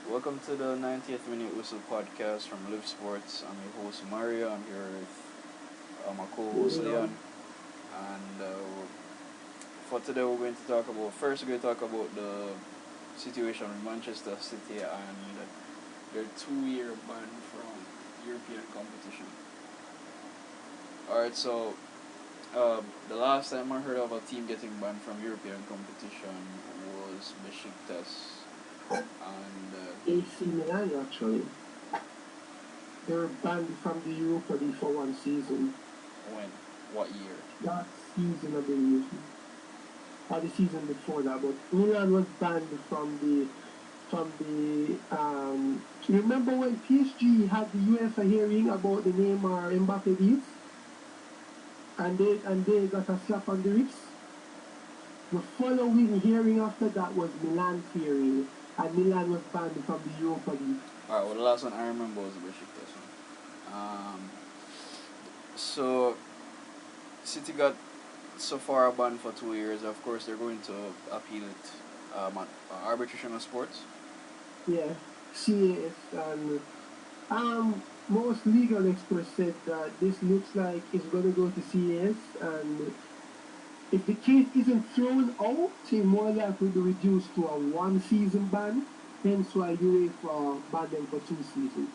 Welcome to the 90th Minute Whistle podcast from Live Sports. I'm your host Mario. I'm here with my co-host Yeah, Leon. And for today, we're going to talk about first. We're going to talk about the situation with Manchester City and their 2-year ban from European competition. All right, so the last time I heard of a team getting banned from European competition was Besiktas, and AC Milan actually. They were banned from the Europa League for one season. when? What year? That season, I believe. Or the season before that, but Milan was banned from the. You remember when PSG had the UEFA hearing about the Neymar Mbappe deals? And they got a slap on the wrist? The following hearing after that was Milan's hearing, and Milan was banned from the Europa League. Alright, well, the last one I remember was the Besiktas one. So City got so far a ban for 2 years. Of course, they're going to appeal it at arbitration of sports. Yeah, CAS and most legal experts said that this looks like it's going to go to CAS, and if the case isn't thrown out, it's more likely to be reduced to a one-season ban. Hence why UEFA banned them for 2 seasons.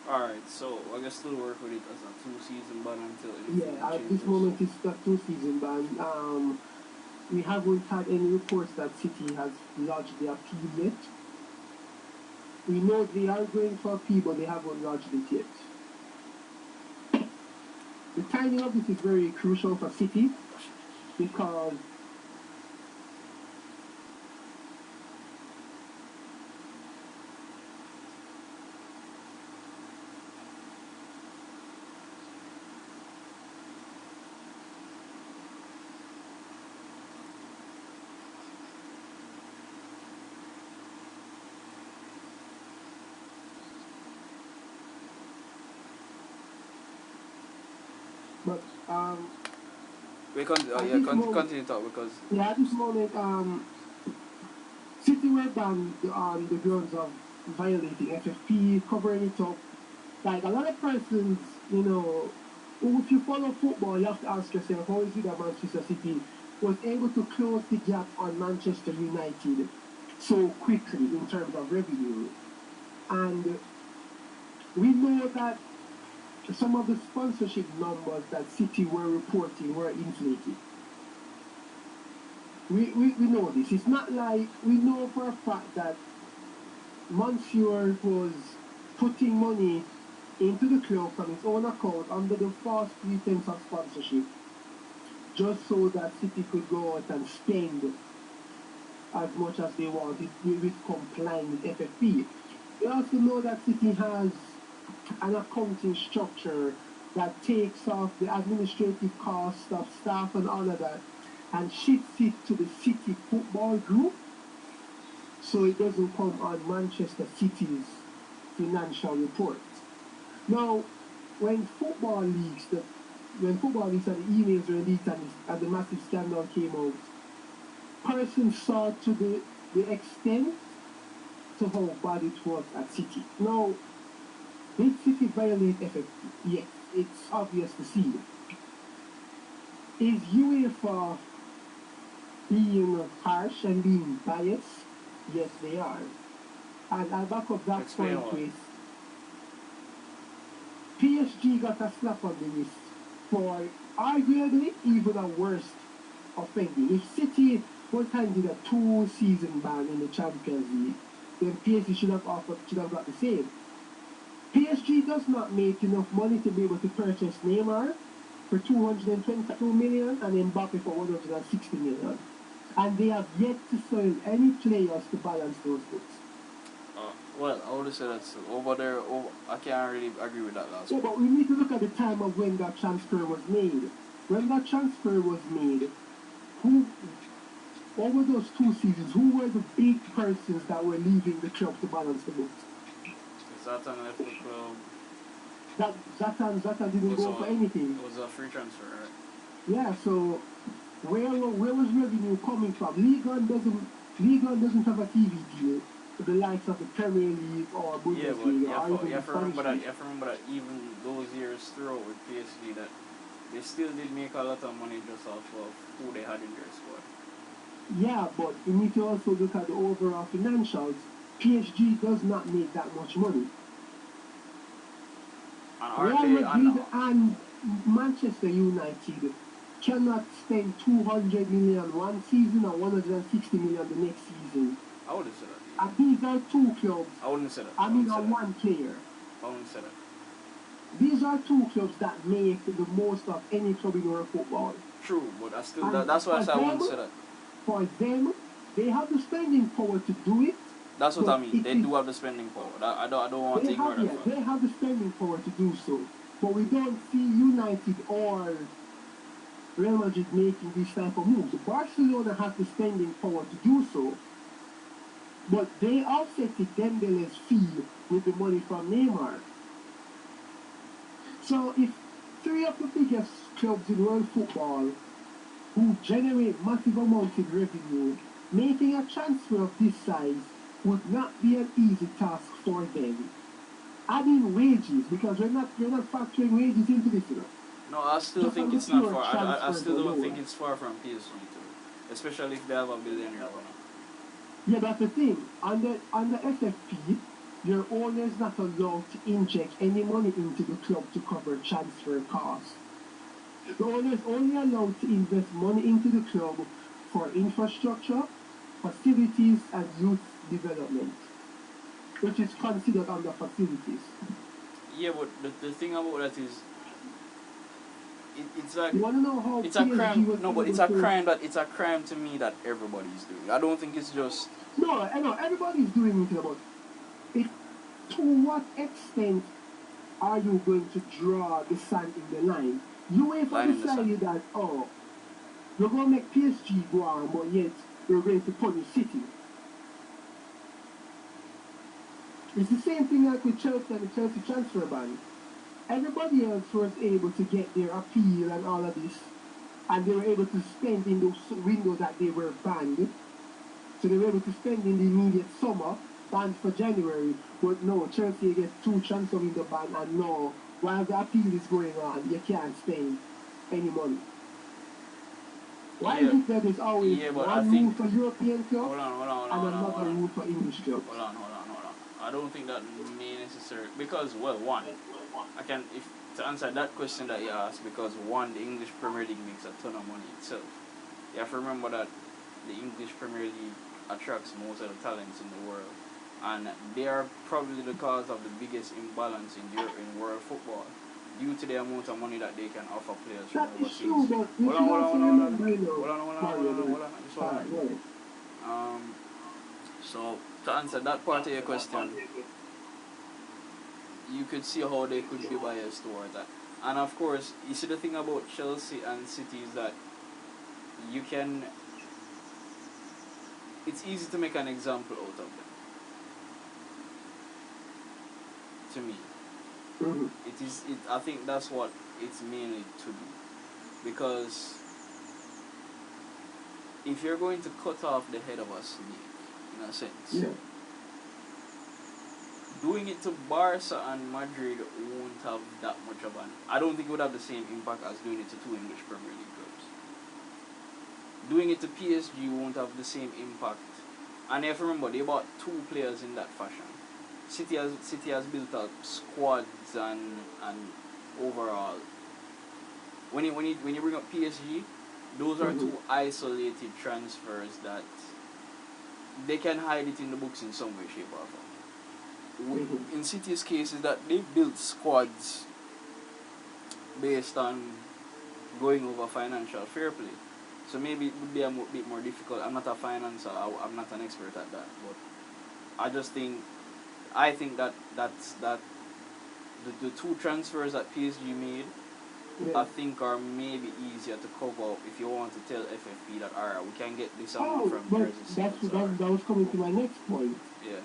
Alright, so I guess still work with it as a 2-season ban until anything Yeah, at this changes. moment it's a 2-season ban. We haven't had any reports that City has lodged the appeal yet. We know they are going for appeal, but they haven't lodged it yet. The timing of this is very crucial for City because but Continue talk because at this moment City were banned on the grounds of violating FFP, covering it up. Like a lot of persons, if you follow football, you have to ask yourself, how is it that Manchester City was able to close the gap on Manchester United so quickly in terms of revenue? And we know that some of the sponsorship numbers that City were reporting were inflated. We know this. It's not like we know for a fact that Monsieur was putting money into the club from his own account under the false pretense of sponsorship, just so that City could go out and spend as much as they wanted with complying with FFP. We also know that City has an accounting structure that takes off the administrative costs of staff and all of that and shifts it to the City Football Group, so it doesn't come on Manchester City's financial report. Now, when football leaks, and the emails were leaked and the massive scandal came out, persons saw to the extent to how bad it was at City. Now, did City violate FFP? Yes, it's obvious to see. Is UEFA being harsh and being biased? Yes, they are. And I'll back up that explain point what. with PSG got a slap on the wrist for arguably even a worse offending. If City was handed a 2-season ban in the Champions League, then PSG should have got the same. PSG does not make enough money to be able to purchase Neymar for 222 million and Mbappe for 160 million. And they have yet to sell any players to balance those books. Well, I would say that's over there. I can't really agree with that last Yeah, one. but we need to look at the time of when that transfer was made. When that transfer was made, over those 2 seasons, who were the big persons that were leaving the club to balance the books? Zlatan left the club. Zlatan didn't go for anything. It was a free transfer, right? Yeah, so where was revenue coming from? Ligue 1 doesn't have a TV deal. the likes of the Premier League or Yeah, but Bundesliga or you even the have to remember Spanish that league. even those years throughout with PSG that they still did make a lot of money just off of who they had in their squad. Yeah, but you need to also look at the overall financials. PSG does not make that much money. And aren't Real they? And Madrid and Manchester United cannot spend 200 million one season or 160 million the next season. I wouldn't say that. And these are two clubs. I wouldn't say that. I mean, on one player. I wouldn't say that. These are two clubs that make the most of any club in world football. True, but I still And that's why I for said I wouldn't them, say that. For them, they have the spending power to do it. That's what I but mean. They do have the spending power. I don't want to they ignore have, that fact. they have the spending power to do so. But we don't see United or Real Madrid making these type of moves. Barcelona has the spending power to do so. But they offset Dembele's fee with the money from Neymar. So if three of the biggest clubs in world football who generate massive amounts of revenue, making a transfer of this size would not be an easy task for them. Adding wages, because we're not factoring wages into this, you know. No, I still Just think on it's the not pure far. I transfers still don't alone. think it's far from PSG too, especially if they have a billionaire owner. Yeah, that's the thing. Under FFP, your owner is not allowed to inject any money into the club to cover transfer costs. The owner is only allowed to invest money into the club for infrastructure, facilities, and youth development, which is considered under facilities. Yeah, but the thing about that is, it's like You want to know how it's a PSG crime. was No, but able to... it's a crime to me that everybody's doing. I don't think it's just. No, I know everybody's doing it, but if to what extent are you going to draw the sand in the line? UEFA decided that, oh, we're going to make PSG go on, but yet we're going to punish City. It's the same thing like with Chelsea and the Chelsea transfer ban. Everybody else was able to get their appeal and all of this, and they were able to spend in those windows that they were banned. So they were able to spend in the immediate summer, banned for January. But no, Chelsea gets 2 transfer window ban, and no, while the appeal is going on, you can't spend any money. Why is it that there's always one rule for European clubs and another rule for English clubs? Hold on. I don't think that may necessary because one, I can if to answer that question that you asked because one, the English Premier League makes a ton of money itself. You have to remember that the English Premier League attracts most of the talents in the world, and they are probably the cause of the biggest imbalance in world football due to the amount of money that they can offer players from overseas. True, but you should also remember, hold on. So to answer that part of your question, you could see how they could be biased towards that. And of course, you see the thing about Chelsea and City is that it's easy to make an example out of them. To me. Mm-hmm. I think that's what it's mainly to do. Because if you're going to cut off the head of a snake, in a sense, doing it to Barca and Madrid won't have that much of an... I don't think it would have the same impact as doing it to 2 English Premier League clubs. Doing it to PSG won't have the same impact. And you have to remember, they bought 2 players in that fashion. City has built up squads and overall. When you bring up PSG, those are 2 isolated transfers that they can hide it in the books in some way, shape or form. In City's case is that they built squads based on going over financial fair play. So maybe it would be a bit more difficult. I'm not a financer, I'm not an expert at that, but I think that the 2 transfers that PSG made, I think are maybe easier to cover up if you want to tell FFP that alright, we can get this amount from Jersey. That was coming to my next point. Yeah.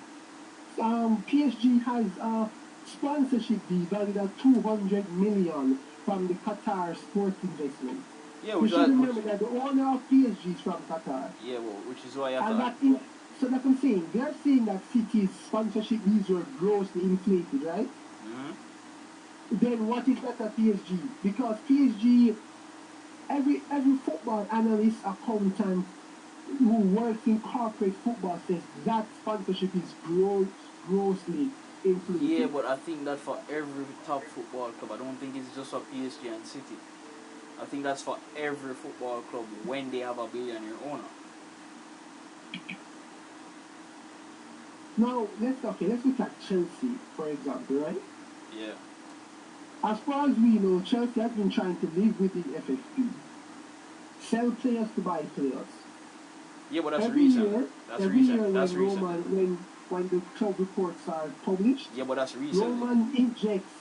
PSG has a sponsorship deal valued at 200 million from the Qatar Sports Investment. Yeah, you should remember that the owner of PSG is from Qatar. Yeah, well, which is why you have So that's what I'm saying. They're saying that City's sponsorship deals were grossly inflated, right? Mm-hmm. Then what is that at PSG? Because PSG, every football analyst, accountant who works in corporate football says that sponsorship is grossly Yeah, inflated. but I think that for every top football club. I don't think it's just for PSG and City. I think that's for every football club when they have a billionaire owner. Now let's look at Chelsea, for example, right? Yeah. As far as we know, Chelsea has been trying to live with the FFP, sell players to buy players. Yeah, but that's Every recent. year, That's every recent. year That's when recent. when the club reports are published, Yeah, but that's recently. Roman injects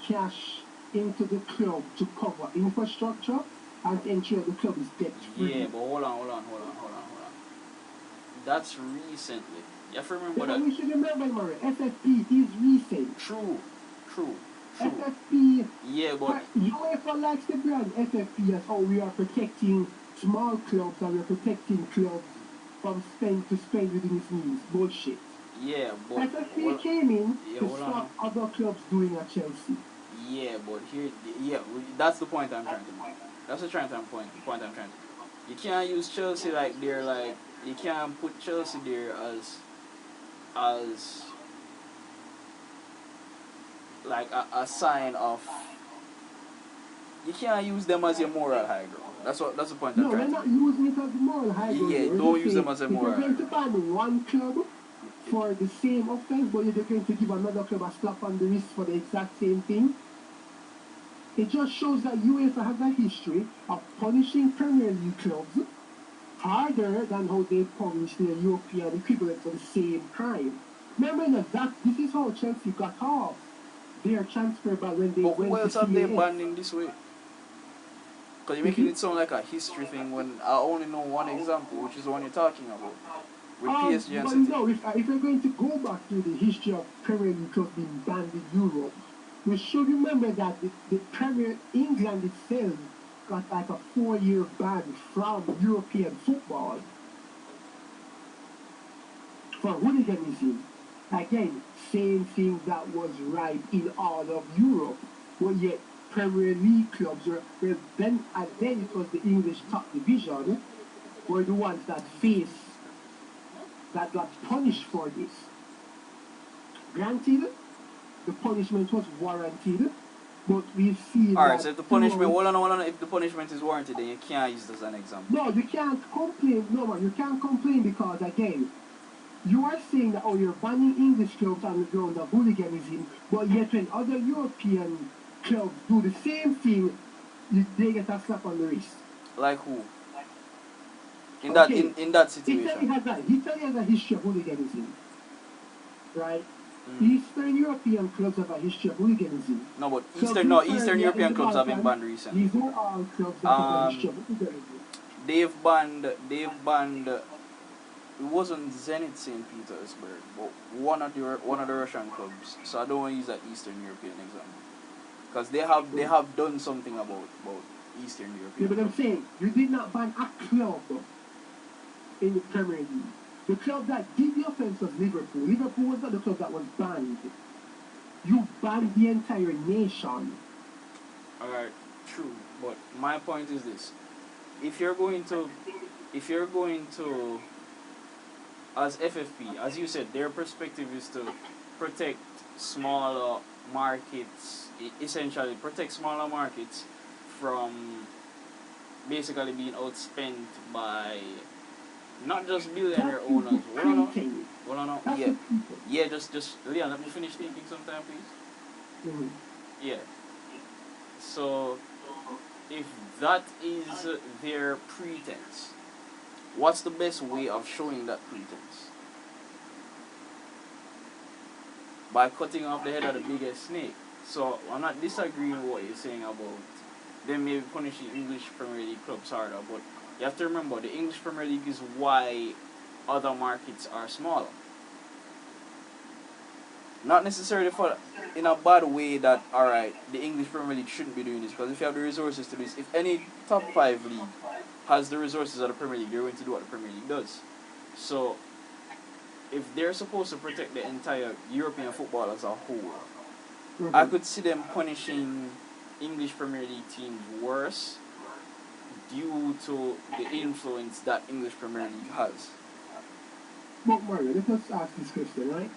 cash into the club to cover infrastructure and ensure the club is debt Yeah, free. but hold on. That's recently. You have to remember Yeah, but that. we should remember, Murray, FFP is recent. True. True. True. FFP, Yeah, but UEFA likes the brand FFP as how we are protecting small clubs and we are protecting clubs from spend to spend within its means. Bullshit. yeah, but FFP came in yeah, to hold on stop now. other clubs doing at Chelsea. Yeah, but here, yeah, that's the point I'm trying to make. That's the point I'm trying to. You can't use Chelsea like they're like you can't put Chelsea there as like a sign of. You can't use them as your moral high ground. That's the point I'm No, trying we're to not make. using it as the moral high ground. Yeah, We're don't just use them saying as a if you're moral high going to ground. ban one club for the same offense, but you're going to give another club a slap on the wrist for the exact same thing, it just shows that UEFA has a history of punishing Premier League clubs harder than how they punish their European equivalent for the same crime. Remember that this is how Chelsea got off their transfer ban when they But who went to else have they CAS. banned in this way? Because you're You making see? it sound like a history thing when I only know one example, which is the one you're talking about with PSG and Well, City. no, if we're going to go back to the history of Premier League clubs being banned in Europe, we should remember that the Premier England itself got like a 4-year ban from European football for hooliganism. Again, same thing that was right in all of Europe, but yet Premier League clubs were then, and then it was the English top division, were the ones that got punished for this. Granted, the punishment was warranted, but we've seen Alright, that so if the punishment, throughout. hold on, if the punishment is warranted, then you can't use it as an example. No, you can't complain. No, man, you can't complain because, again, you are saying that, oh, you're banning English clubs on the ground of hooliganism, but yet when other European clubs do the same thing, they get a slap on the wrist. Like who? Okay. In that situation. Italy has a history of hooliganism, right? Mm. Eastern European clubs have a history of hooliganism. No, but Clubs Eastern in no Eastern Serbia, in European the clubs have been Balkans, banned recently. these are all clubs that have a history of hooliganism. They've banned it wasn't Zenit St. Petersburg, but one of the Russian clubs. So I don't want to use that Eastern European example because they have done something about Eastern Yeah, European but I'm clubs. saying, you did not ban a club in the Premier League. The club that did the offense was Liverpool. Liverpool was not the club that was banned. You banned the entire nation. Alright, true. But my point is this: if you're going to as FFP, as you said, their perspective is to protect smaller markets, essentially protect smaller markets from basically being outspent by not just billionaire That's owners. people Hold on, now. printing. Hold on, now. That's Yeah, the people. yeah. Just Leon, let me finish thinking sometime, please. Mhm. Yeah. So if that is their pretense, what's the best way of showing that pretense? By cutting off the head of the biggest snake. So I'm not disagreeing with what you're saying about them maybe punishing English Premier League clubs harder, but you have to remember the English Premier League is why other markets are smaller. Not necessarily for in a bad way that alright, the English Premier League shouldn't be doing this because if you have the resources to do this, if any top 5 league has the resources of the Premier League, they're going to do what the Premier League does. So if they're supposed to protect the entire European football as a whole, Mm-hmm. I could see them punishing English Premier League teams worse due to the influence that English Premier League has. But Mario, let us ask this question, right?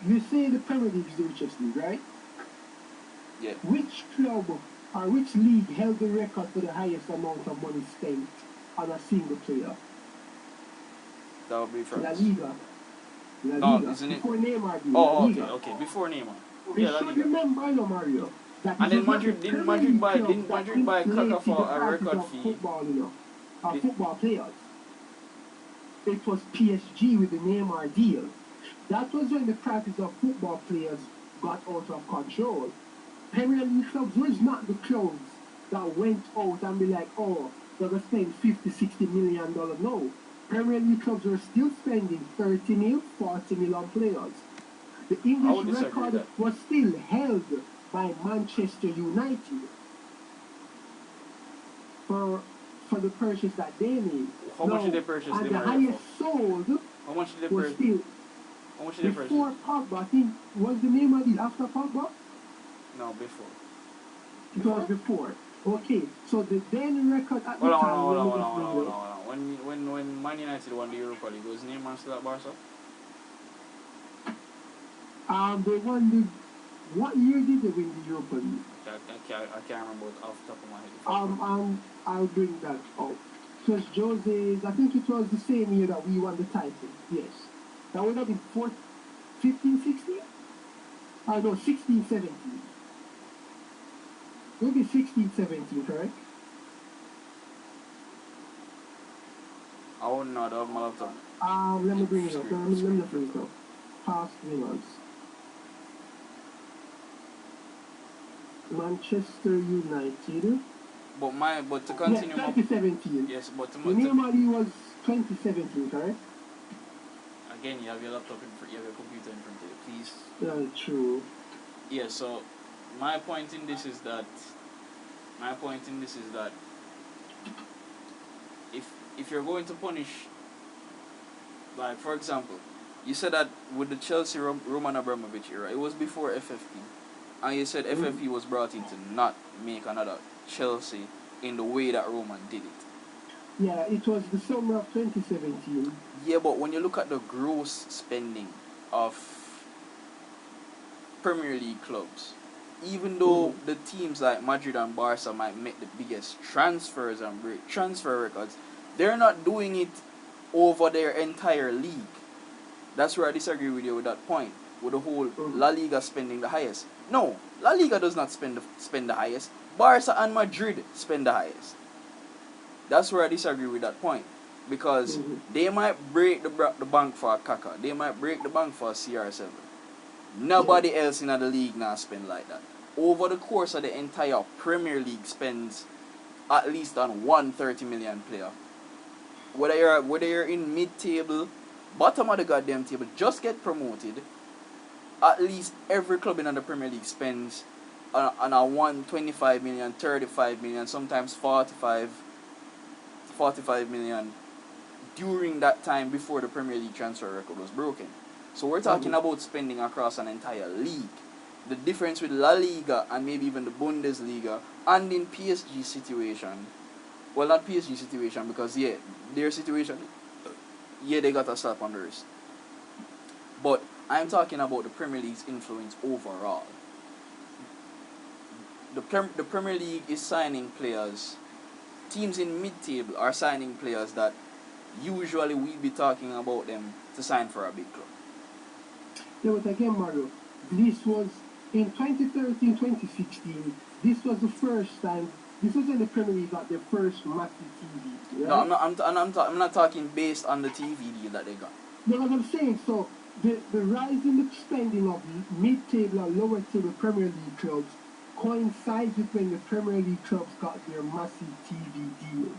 You say the Premier League is the richest league, right? Yeah. Which club or which league held the record for the highest amount of money spent on a single player? That would be La France. Liga. La No, Liga. isn't it? Before Neymar did. Oh, La okay, Liga. okay. Before Neymar. You Yeah, La should Liga. remember, I know, Mario, that And it then was not the Madrid Premier Madrid League buy club didn't that Madrid buy Kaka inflated the for a prices record of fee. football, you know, of Did- football players. It was PSG with the Neymar deal. That was when the prices of football players got out of control. Premier League clubs was not the clubs that went out and be like, oh, they're going to spend 50, 60 million dollars. No. Premier League clubs were still spending 30 mil, 40 mil on players. The I English would disagree with record that. was still held by Manchester United for the purchase that they made. How much did they purchase And Di the Maria highest for? sold How much did they was purchase? still How much did they purchase? before Pogba. I think was the name of it after Pogba? No, before. It was before. Okay, so the then record at the Hold on, time. hold on, let me hold on, just hold bring on, it hold up. on, hold on. When Man United won the Europa League, was Neymar still at Barca? They won the. What year did they win the Europa League? I can't remember it off the top of my head. I'll bring that up. It was Jose's. I think it was the same year that we won the title. Yes, that would have been 15, 16. I know 16, 17. Maybe 16, 17, correct? I wouldn't know. I don't have my laptop. Let me bring it up. Let me bring it up. Past winners. Manchester United. But to continue, Yes, 2017. yes, but The Neymar was 2017, correct? Again, you have your laptop you have your computer in front of you, please. True. Yeah. So my point in this is that if you're going to punish, like for example, you said that with the Chelsea Roman Abramovich era, it was before FFP, and you said FFP was brought in to not make another Chelsea in the way that Roman did it. Yeah, it was the summer of 2017. Yeah, but when you look at the gross spending of Premier League clubs, even though the teams like Madrid and Barca might make the biggest transfers and break transfer records, they're not doing it over their entire league. That's where I disagree with you with that point, with the whole La Liga spending the highest. No, La Liga does not spend the highest. Barca and Madrid spend the highest. That's where I disagree with that point. Because they might break the bank for a Kaka. They might break the bank for a CR7. Nobody else in the league now spend like that. Over the course of the entire Premier League spends at least on one 30 million player. Whether you're in mid-table, bottom of the goddamn table, just get promoted. At least every club in the Premier League spends on a 125 million, 35 million, sometimes 45 million during that time before the Premier League transfer record was broken. So we're talking about spending across an entire league. The difference with La Liga and maybe even the Bundesliga and in PSG situation, well, not PSG situation because their situation, they got a slap on the wrist. But I'm talking about the Premier League's influence overall. The Premier League is signing players. Teams in mid-table are signing players that usually we'd be talking about them to sign for a big club. Yeah, but again, Mario, this was in 2013, 2016. This was the first time. This was when the Premier League got their first massive TV. Right? No, I'm not talking based on the TV deal that they got. No, what I'm saying. So the rise in the spending of mid-table and lower-table Premier League clubs coincides with when the Premier League clubs got their massive TV deal.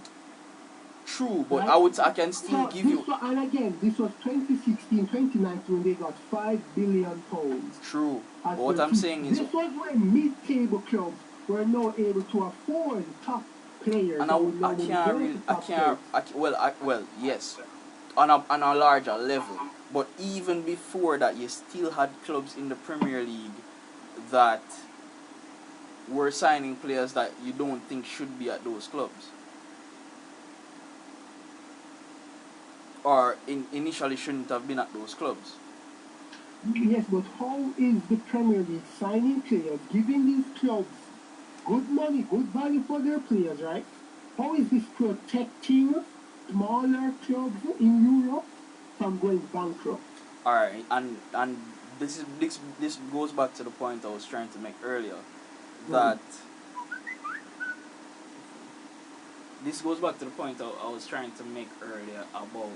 True, but right? I can still give you. And again, this was 2016, 2019 when they got £5 billion. True, but what I'm saying is this was when mid-table clubs were now able to afford top players. And yes, on a larger level. But even before that, you still had clubs in the Premier League that were signing players that you don't think should be at those clubs, or initially shouldn't have been at those clubs. Yes, but how is the Premier League signing players, giving these clubs good money, good value for their players, right? How is this protecting smaller clubs in Europe from going bankrupt? All right, and this goes back to the point I was trying to make earlier, that this goes back to the point I was trying to make earlier about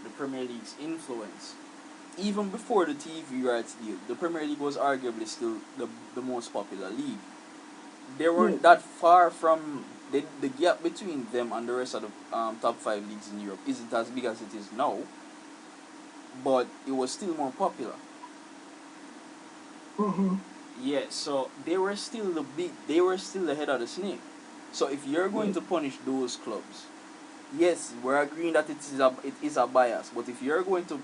the Premier League's influence. Even before the TV rights deal, the Premier League was arguably still the most popular league. They weren't that far from the gap between them and the rest of the top five leagues in Europe isn't as big as it is now, but it was still more popular. Yeah, so they were still the head of the snake. So if you're going to punish those clubs, yes, we're agreeing that it is a bias, but if you're going to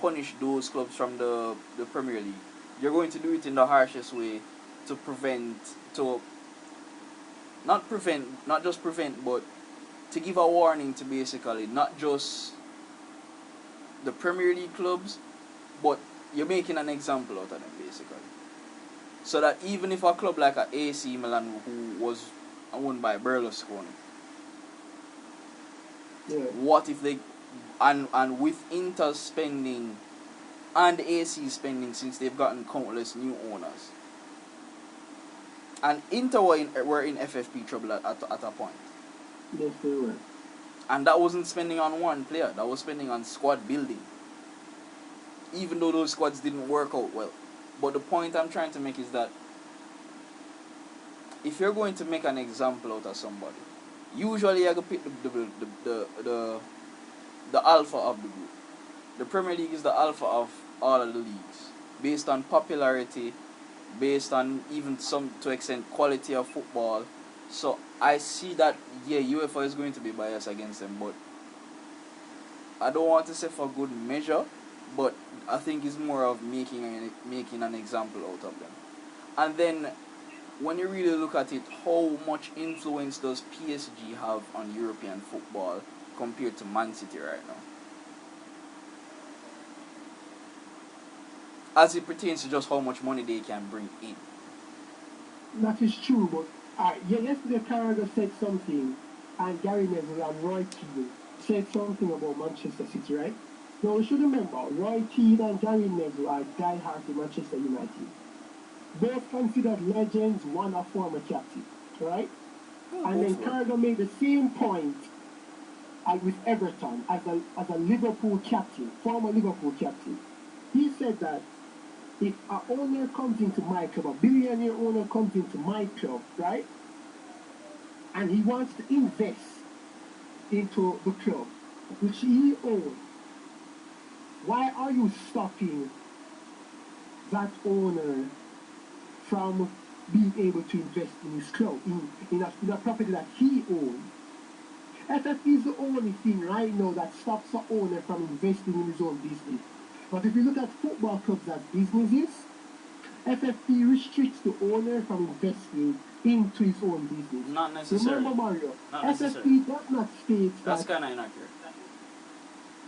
punish those clubs from the Premier League, you're going to do it in the harshest way to not just prevent, but to give a warning to basically not just the Premier League clubs, but you're making an example out of them basically. So that even if a club like a AC Milan, who was owned by Berlusconi, what if they and with Inter spending and AC spending, since they've gotten countless new owners, and Inter were in FFP trouble at a point. Yes, they were. And that wasn't spending on one player, that was spending on squad building. Even though those squads didn't work out well. But the point I'm trying to make is that if you're going to make an example out of somebody, usually you're going to pick the alpha of the group. The Premier League is the alpha of all of the leagues, based on popularity, based on even some to extent quality of football. So I see that UEFA is going to be biased against them, but I don't want to say for good measure, but I think it's more of making an example out of them. And then when you really look at it, how much influence does PSG have on European football compared to Man City right now? As it pertains to just how much money they can bring in. That is true, but yesterday Carragher said something, and Gary Neville and Roy Keane said something about Manchester City, right? Now we should remember, Roy Keane and Gary Neville are diehard in Manchester United. Both considered legends, one a former captain, right? And then Carragher made the same point with Everton as a Liverpool captain, former Liverpool captain. He said that if an owner comes into my club, a billionaire owner comes into my club, right? And he wants to invest into the club, which he owns, why are you stopping that owner from being able to invest in his club, in a property that he owns? FFP is the only thing right now that stops the owner from investing in his own business. But if you look at football clubs as businesses, FFP restricts the owner from investing into his own business. Not necessarily. Remember, Mario, Not FFP does not state that's kind of inaccurate.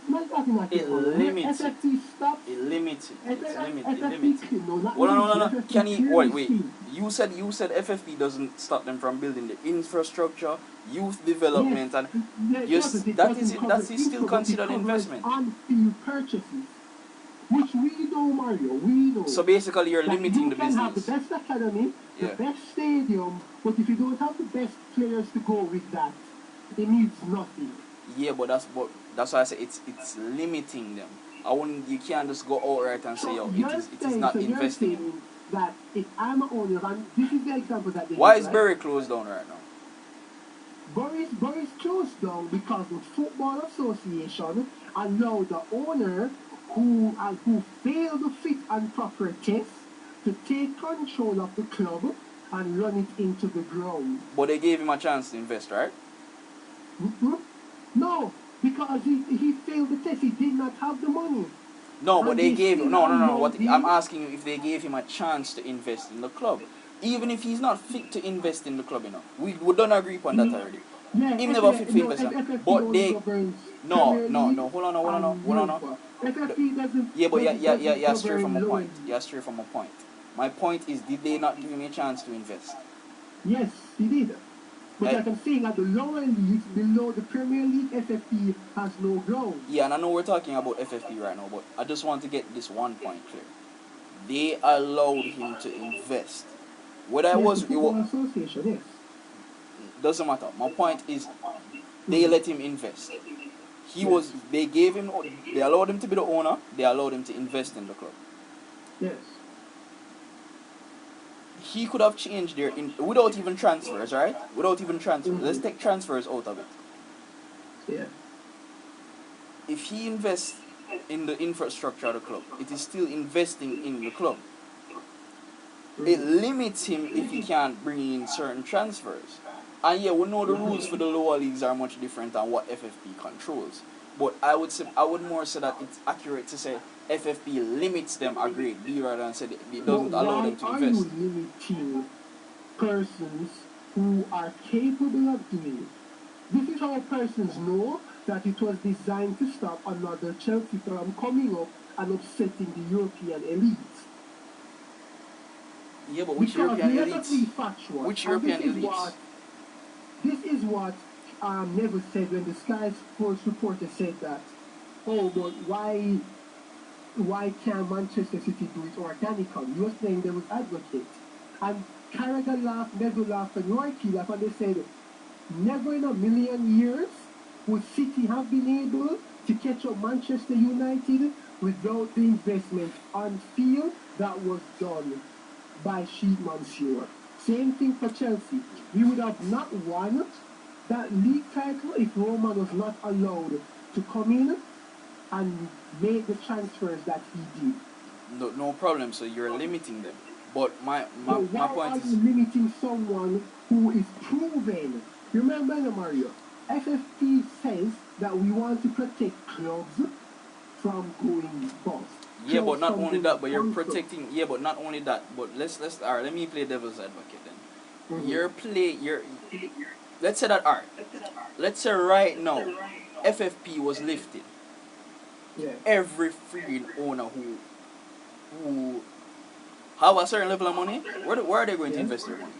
Not that inaccurate. It limits it. FFP stops. It limits it. It limits FFP, it. no, not No. Can he wait? clearly You said FFP doesn't stop them from building the infrastructure, youth development, and that is still considered investment. On-field purchases, which we know, Mario, we know. So basically, you're limiting the business. You can have the best academy, the best stadium, but if you don't have the best players to go with that, it means nothing. Yeah, but that's why I say it's limiting them. You can't just go outright and say, it is not investing. You're saying that if I'm an owner, and this is the example that they Why is Bury closed down right now? Bury's closed down because the Football Association allowed the owner who failed the fit and proper test to take control of the club and run it into the ground. But they gave him a chance to invest, right? No, because because he failed the test. He did not have the money. No, but And they they gave still no. allowed What I'm him. asking you, if they gave him a chance to invest in the club, even if he's not fit to invest in the club, we don't agree upon that He, already. yeah, Him never fit to no, invest, FFP but only they governs no Premier no League no. Hold on, no, hold on, no, and hold on, no. UEFA. FFP Yeah, but yeah, straight from a govern lower point. league. Yeah, straight from a point. My point is, did they not give him a chance to invest? Yes, he did. But Eh, like I'm saying, at the lower leagues below the Premier League, FFP has no ground. yeah, and I know we're talking about FFP right now, but I just want to get this one point clear. They allowed him to invest. Whether it Yes, the was, Football Association, yes. doesn't matter. My point is, they Mm. let him invest. Yes, They allowed him to be the owner. They allowed him to invest in the club. yes. He could have changed without even transfers, right? Without even transfers. Let's Mm-hmm. take transfers out of it. Yeah. If he invests in the infrastructure of the club, it is still investing in the club. It Mm-hmm. limits him if he can't bring in certain transfers. And yeah, we know the rules for the lower leagues are much different than what FFP controls. But I would more say that it's accurate to say FFP limits them a great deal rather than say it But doesn't allow why them to are you invest. limiting persons who are capable of doing it? This is how persons know that it was designed to stop another Chelsea from coming up and upsetting the European elites. Yeah, but which Because European let us elites? be factual, Which and European elites? this is what Never said when the Sky Sports reporter said that. Oh, but why can't Manchester City do it organically? You were saying they would advocate. And Carragher laughed, Neville laughed, and Roy laughed, and they said, never in a million years would City have been able to catch up Manchester United without the investment on field that was done by Sheikh Mansour. Same thing for Chelsea. We would have not won that league title if Roman was not allowed to come in and make the transfers that he did. No problem. So you're limiting them. But But my why point are is, you limiting someone who is proven? Remember, Mario, FFP says that we want to protect clubs from going bust. yeah, but Clubs not from only going that, but you're bankrupt. protecting. Yeah, but not only that. But let's all right. Let me play devil's advocate then. Mm-hmm. You're let's say that art. Let's say right now, FFP was lifted. Yeah. Every freaking owner who have a certain level of money, where are they going to Yeah. invest their money?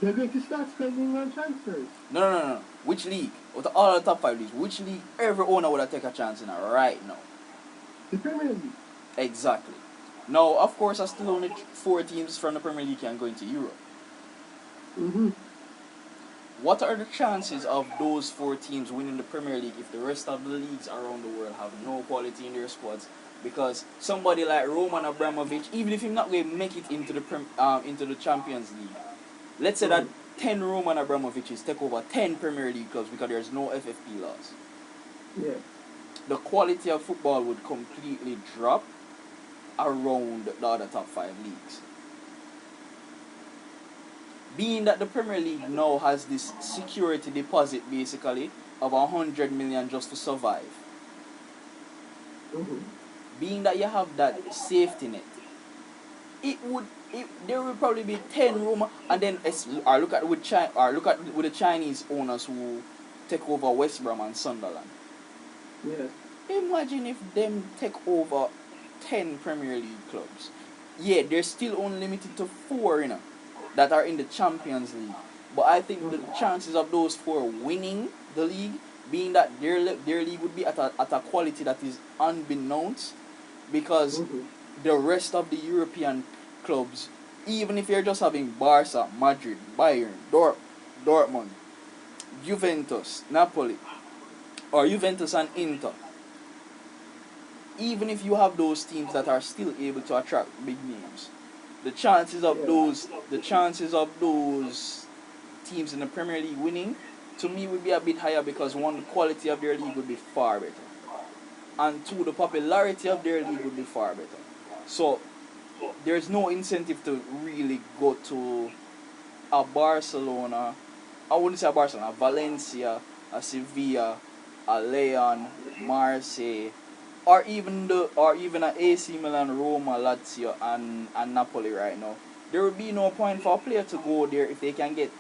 They're going to start spending on transfers. No. Which league? With all the top 5 leagues, which league every owner would have take a chance in right now? The Premier League. Exactly. Now, of course, I still only 4 teams from the Premier League can go into Europe. Mm-hmm. What are the chances of those 4 teams winning the Premier League if the rest of the leagues around the world have no quality in their squads? Because somebody like Roman Abramovich, even if he's not going to make it into the Champions League, let's say that 10 Roman Abramoviches take over 10 Premier League clubs because there's no FFP laws. Yeah. The quality of football would completely drop around the other top 5 leagues. Being that the Premier League now has this security deposit basically of 100 million just to survive. Mm-hmm. Being that you have that safety net, there will probably be 10 Roma, and then look at with the Chinese owners who take over West Brom and Sunderland. Yeah. Imagine if them take over 10 Premier League clubs. Yeah, they're still only limited to 4, that are in the Champions League. But I think the chances of those 4 winning the league, being that their league would be at a quality that is unbeknownst, because Mm-hmm. the rest of the European clubs, even if you're just having Barca, Madrid, Bayern, Dortmund, Juventus, Napoli, or Juventus and Inter, even if you have those teams that are still able to attract big names, the chances of Yeah. those teams in the Premier League winning, to me, would be a bit higher because one, the quality of their league would be far better, and two, the popularity of their league would be far better. So there's no incentive to really go to a Barcelona. I wouldn't say a Barcelona, a Valencia, a Sevilla, a Leon, Marseille, or even a AC Milan, Roma, Lazio, and Napoli right now, there would be no point for a player to go there if they can get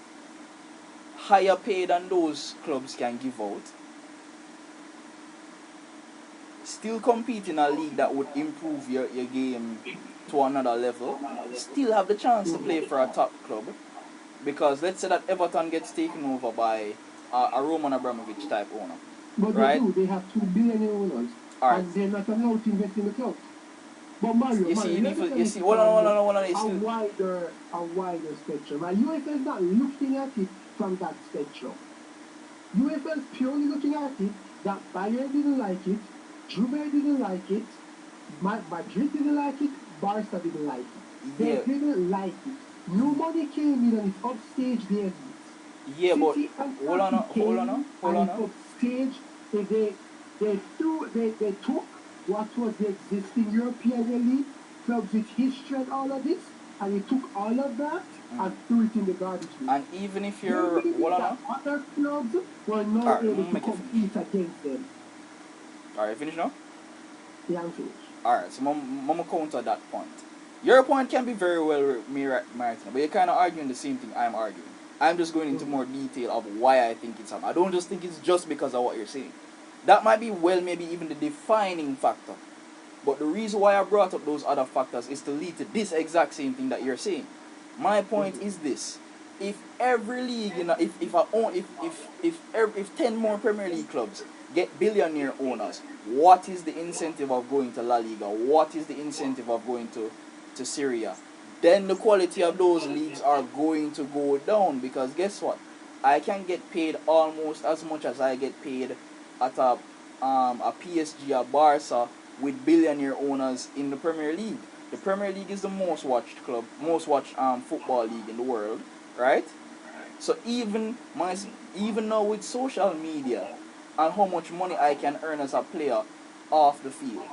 higher pay than those clubs can give out. Still compete in a league that would improve your game to another level. Still have the chance to play for a top club. Because let's say that Everton gets taken over by a Roman Abramovich type owner, But they right? do. They have 2 billion owners, All right. and they're not allowed to invest in the club. But You see, you Let need me to, tell you you see, from hold on, it's still, a wider spectrum. And UEFA is not looking at it from that spectrum. UEFA is purely looking at it that Bayern didn't like it, Juve didn't like it, Madrid didn't like it, Barca didn't like it. They yeah, didn't like it. New money came in and it's upstaged their beats. yeah, but City and hold on, City hold came on, hold and on. it's upstaged. They took what was the existing European league, clubs with history and all of this, and they took all of that and threw it in the garbage bin. And even if They you're, made hold it on, that other clubs were all now right, able to make it finish. compete against them. All right, finish now. Yeah, I'm finished. All right, so mama counter that point. Your point can be very well made, Martin, but you're kind of arguing the same thing I'm arguing. I'm just going into more detail of why I think it's happening. I don't just think it's just because of what you're saying. That might be maybe even the defining factor. But the reason why I brought up those other factors is to lead to this exact same thing that you're saying. My point is this: if every league, if 10 more Premier League clubs get billionaire owners, what is the incentive of going to La Liga? What is the incentive of going to Syria? Then the quality of those leagues are going to go down, because guess what? I can get paid almost as much as I get paid at a PSG, a Barca, with billionaire owners in the Premier League. The Premier League is the most watched football league in the world, right? So even now with social media and how much money I can earn as a player off the field,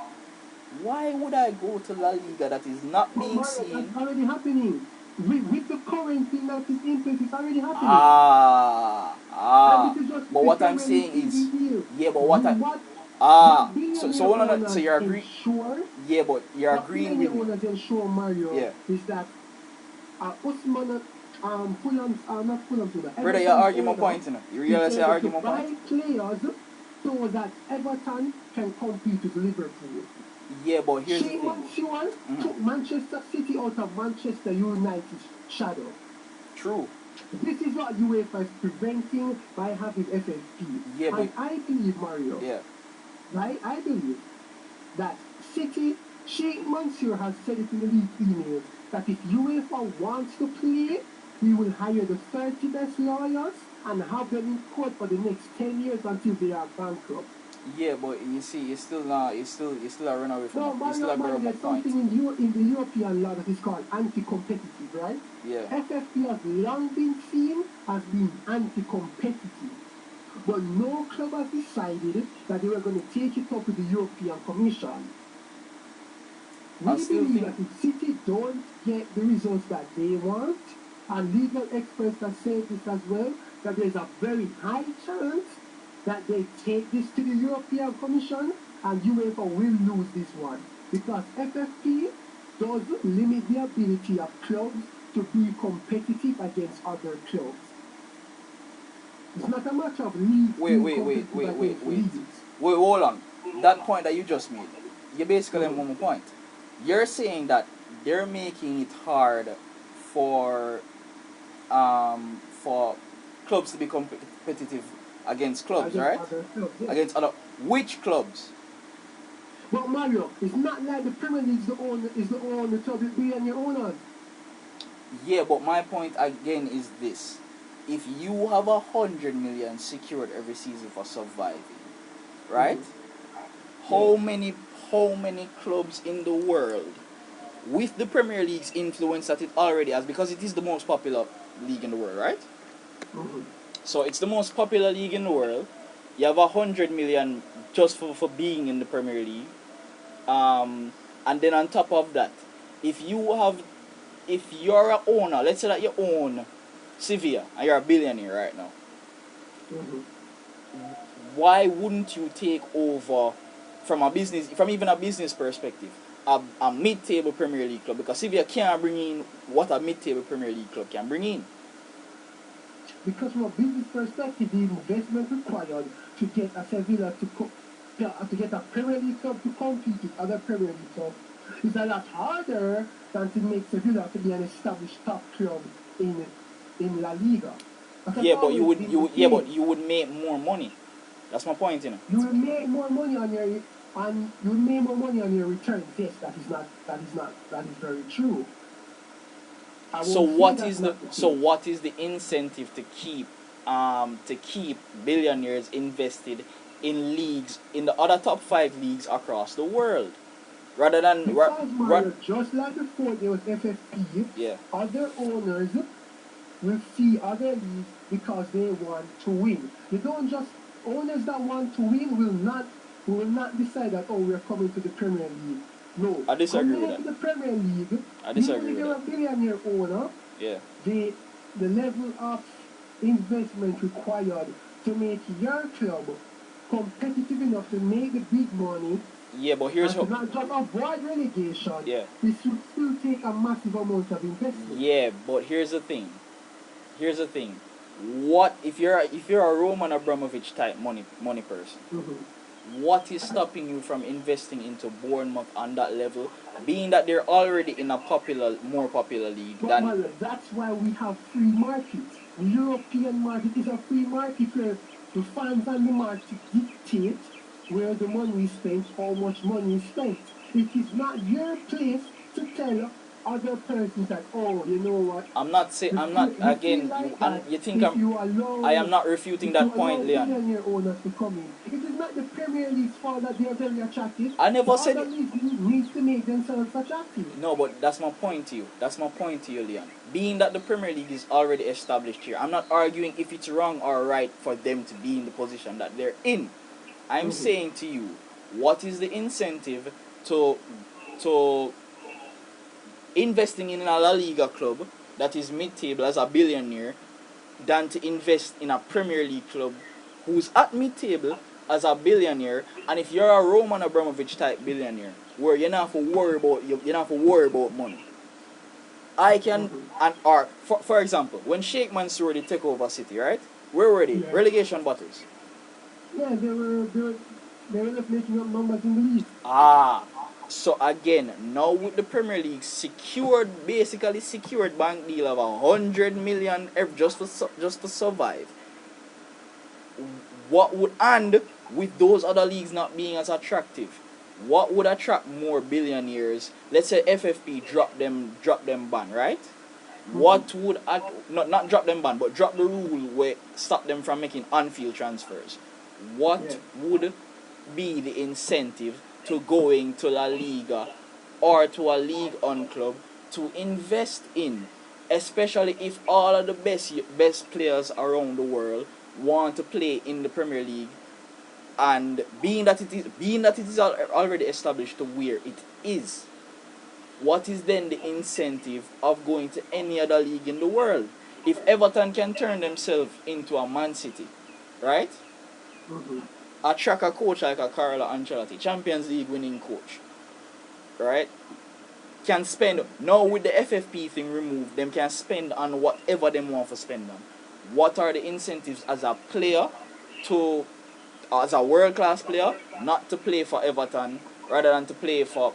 why would I go to La Liga that is not But being Mario, seen? that's already happening. With the current thing that is in place, it's already happening. And this is just But the what I'm Premier League saying is, TV deal. yeah, but what I What so billionaire hold on, so owners you're agree, ensure, yeah, but you're what agreeing with billionaire me, owners ensure, Mario, yeah, is that Usman, Fulham's, not Fulham's owner, brother, you're Everton's arguing my owner point, you know. You is realize you're able to arguing my buy point? players so that Everton can compete with Liverpool. Yeah, but here's the Shane thing. Mansour took Manchester City out of Manchester United's shadow. True. This is what UEFA is preventing by having FFP. Yeah, but And I believe, Mario, yeah, right? I believe that City, Sheikh Mansour has said it in the league email, that if UEFA wants to play, he will hire the 30 best lawyers and have them in court for the next 10 years until they are bankrupt. yeah, but you see, you still not, you still are run away from No, you still are Mario, my there's point. something in the European law that is called anti-competitive, right? Yeah. FFP has long been seen as being anti-competitive. But no club has decided that they were going to take it up with the European Commission. I We still believe think, that if City don't get the results that they want, and legal experts have said this as well, that there's a very high chance that they take this to the European Commission and UEFA will lose this one. Because FFP does limit the ability of clubs to be competitive against other clubs. It's not a matter of leagues being competitive against leagues. wait, hold on. That point that you just made, you basically on my point. You're saying that they're making it hard for for clubs to be competitive against clubs, Against right? other clubs, yes. Against other which clubs? But Mario, it's not like the Premier League is the only club with billionaire owners. Yeah, but my point again is this: if you have 100 million secured every season for surviving, right? How many clubs in the world, with the Premier League's influence that it already has, because it is the most popular league in the world, right? So it's the most popular league in the world. You have 100 million just for being in the Premier League. And then on top of that, if you're a owner, let's say that you own Sevilla and you're a billionaire right now, why wouldn't you take over from even a business perspective, a mid-table Premier League club? Because if you can't bring in what a mid-table Premier League club can bring in, Because from a business perspective, the investment required to get a Sevilla to get a Premier League club to compete with other Premier League clubs is a lot harder than to make Sevilla to be an established top club in La Liga. yeah, but you would make more money. That's my point, you know. You will make more money on your returns. Yes, that is very true. So what is the incentive to keep billionaires invested in leagues, in the other top 5 leagues across the world, rather than because just like before there was FFP, yeah, other owners will see other leagues because they want to win. You don't just owners that want to win will not decide that, oh, we're coming to the Premier League. No, I disagree coming with to that. the Premier League, I disagree even if with you're a that. billionaire owner, Yeah. the level of investment required to make your club competitive enough to make the big money. Yeah, but here's and to not just avoid relegation. Yeah. This should still take a massive amount of investment. Yeah, but here's the thing. What if you're a Roman Abramovich type money person? Mm-hmm. What is stopping you from investing into Bournemouth on that level, being that they're already in a more popular league But well, that's why we have free markets. The European market is a free market where the fans and the market dictate where the money is spent, how much money is spent. It is not your place to tell other persons that, oh, you know what? I'm not saying I'm not again. You think I am not refuting that point, Leon. Billionaire owners to come in. It is not the Premier League's fault that they are very attractive. I never the said other it. leagues needs to make themselves attractive. No, but that's my point to you, Leon. Being that the Premier League is already established here, I'm not arguing if it's wrong or right for them to be in the position that they're in. I'm saying to you, what is the incentive to investing in a La Liga club that is mid-table as a billionaire than to invest in a Premier League club who's at mid-table as a billionaire? And if you're a Roman Abramovich type billionaire, where you don't have to worry about money, I can for example, when Sheikh Mansour did take over City, right? Where were they? Yeah. Relegation battles. Yeah, they were just making up numbers in the league. So again, now with the Premier League basically secured bank deal of 100 million just to survive. What would, and with those other leagues not being as attractive, what would attract more billionaires? Let's say FFP drop them ban, right? What would not drop them ban, but drop the rule where stop them from making on-field transfers? What would be the incentive to going to La Liga or to a League One club to invest in, especially if all of the best players around the world want to play in the Premier League, and being that it is already established to where it is, what is then the incentive of going to any other league in the world? If Everton can turn themselves into a Man City, right? Attract a coach like a Carlo Ancelotti, Champions League winning coach, right? Can spend, now with the FFP thing removed, them can spend on whatever them want to spend on. What are the incentives as a player as a world class player, not to play for Everton rather than to play for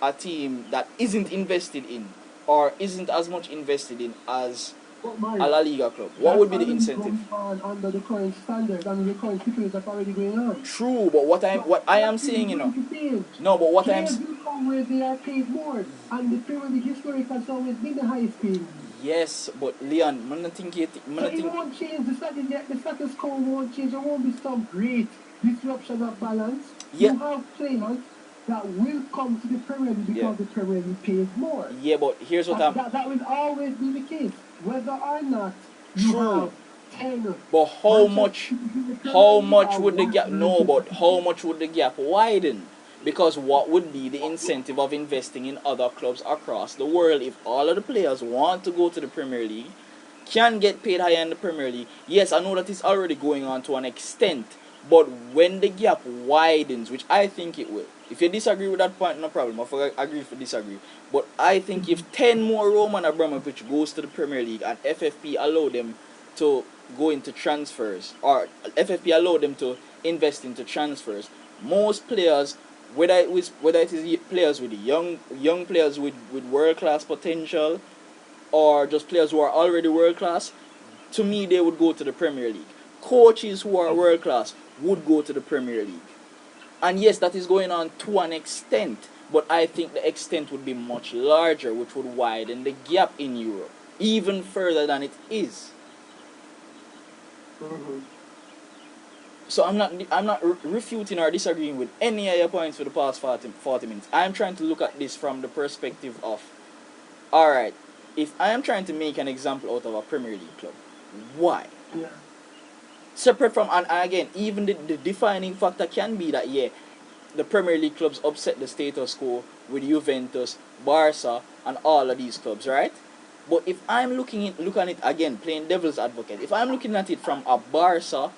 a team that isn't invested in or isn't as much invested in as a La Liga club? What would be the incentive? Under the current standards, under the current situations that's already going on. True, but what I am saying, no, but what I'm saying, where they are paid more, and the Premier League historic has always been the highest paid. Yes, but Leon, it won't change. The status quo won't change. There won't be some great disruption of balance. Yeah. You have players that will come to the Premier League because the Premier League pays more. Yeah, but here's what that will always be the case, whether or not you have 10. But how much would the gap? No, but how much would the gap widen? Because what would be the incentive of investing in other clubs across the world if all of the players want to go to the Premier League, can get paid higher in the Premier League? Yes, I know that it's already going on to an extent, But when the gap widens, which I think it will, if you disagree with that point, no problem. I agree if you disagree. But I think if 10 more Roman Abramovich goes to the Premier League and FFP allow them to go into transfers, or FFP allow them to invest into transfers, most players, whether it is players with young players with world class potential, or just players who are already world class, to me they would go to the Premier League. Coaches who are world class would go to the Premier League. And yes, that is going on to an extent, but I think the extent would be much larger, which would widen the gap in Europe even further than it is. Mm-hmm. So I'm not refuting or disagreeing with any of your points for the past 40 minutes. I'm trying to look at this from the perspective of, all right, if I am trying to make an example out of a Premier League club, why? Yeah. Separate from, and again, even the defining factor can be that, yeah, the Premier League clubs upset the status quo with Juventus, Barca, and all of these clubs, right? But if I'm looking at it again, playing devil's advocate, if I'm looking at it from a Barca,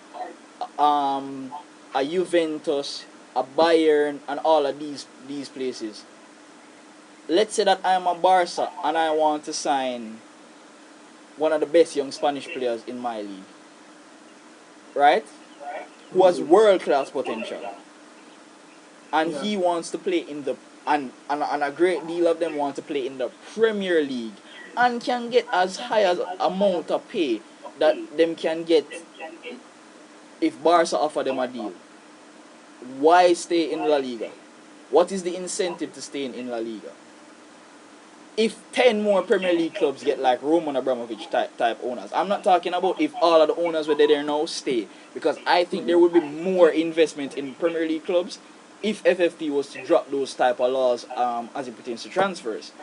a Juventus, a Bayern, and all of these places, let's say that I'm a Barca and I want to sign one of the best young Spanish players in my league, right? Who has world class potential, and Yeah. he wants to play in the and a great deal of them want to play in the Premier League and can get as high as amount of pay that them can get if Barca offer them a deal. Why stay in La Liga? What is the incentive to stay in La Liga? If 10 more Premier League clubs get like Roman Abramovich type owners, I'm not talking about if all of the owners were there now stay, because I think there would be more investment in Premier League clubs if FFT was to drop those type of laws as it pertains to transfers.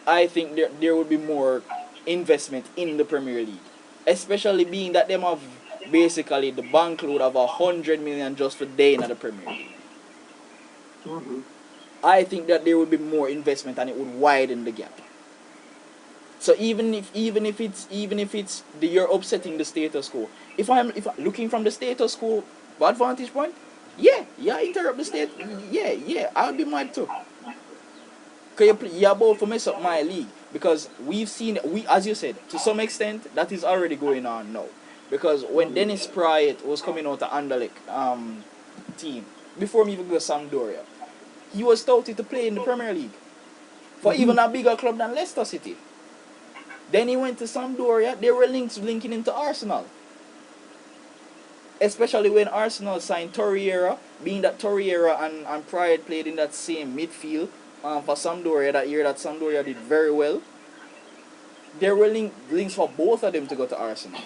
I think there would be more investment in the Premier League, especially being that them have basically the bank load of 100 million just for day in the Premier League. Mm-hmm. I think that there would be more investment and it would widen the gap. So even if it's you're upsetting the status quo. If I'm looking from the status quo advantage point, yeah, interrupt the state. Yeah, I'll be mad too. Cause you're about to mess up my league, because we've seen, as you said, to some extent that is already going on now. Because when Dennis Pryor was coming out of Anderlecht team, before me even go to Sampdoria, he was touted to play in the Premier League for even a bigger club than Leicester City. Then he went to Sampdoria. They were linking into Arsenal, especially when Arsenal signed Torreira, being that Torreira and Pryor played in that same midfield for Sampdoria that year that Sampdoria did very well. There were links for both of them to go to Arsenal.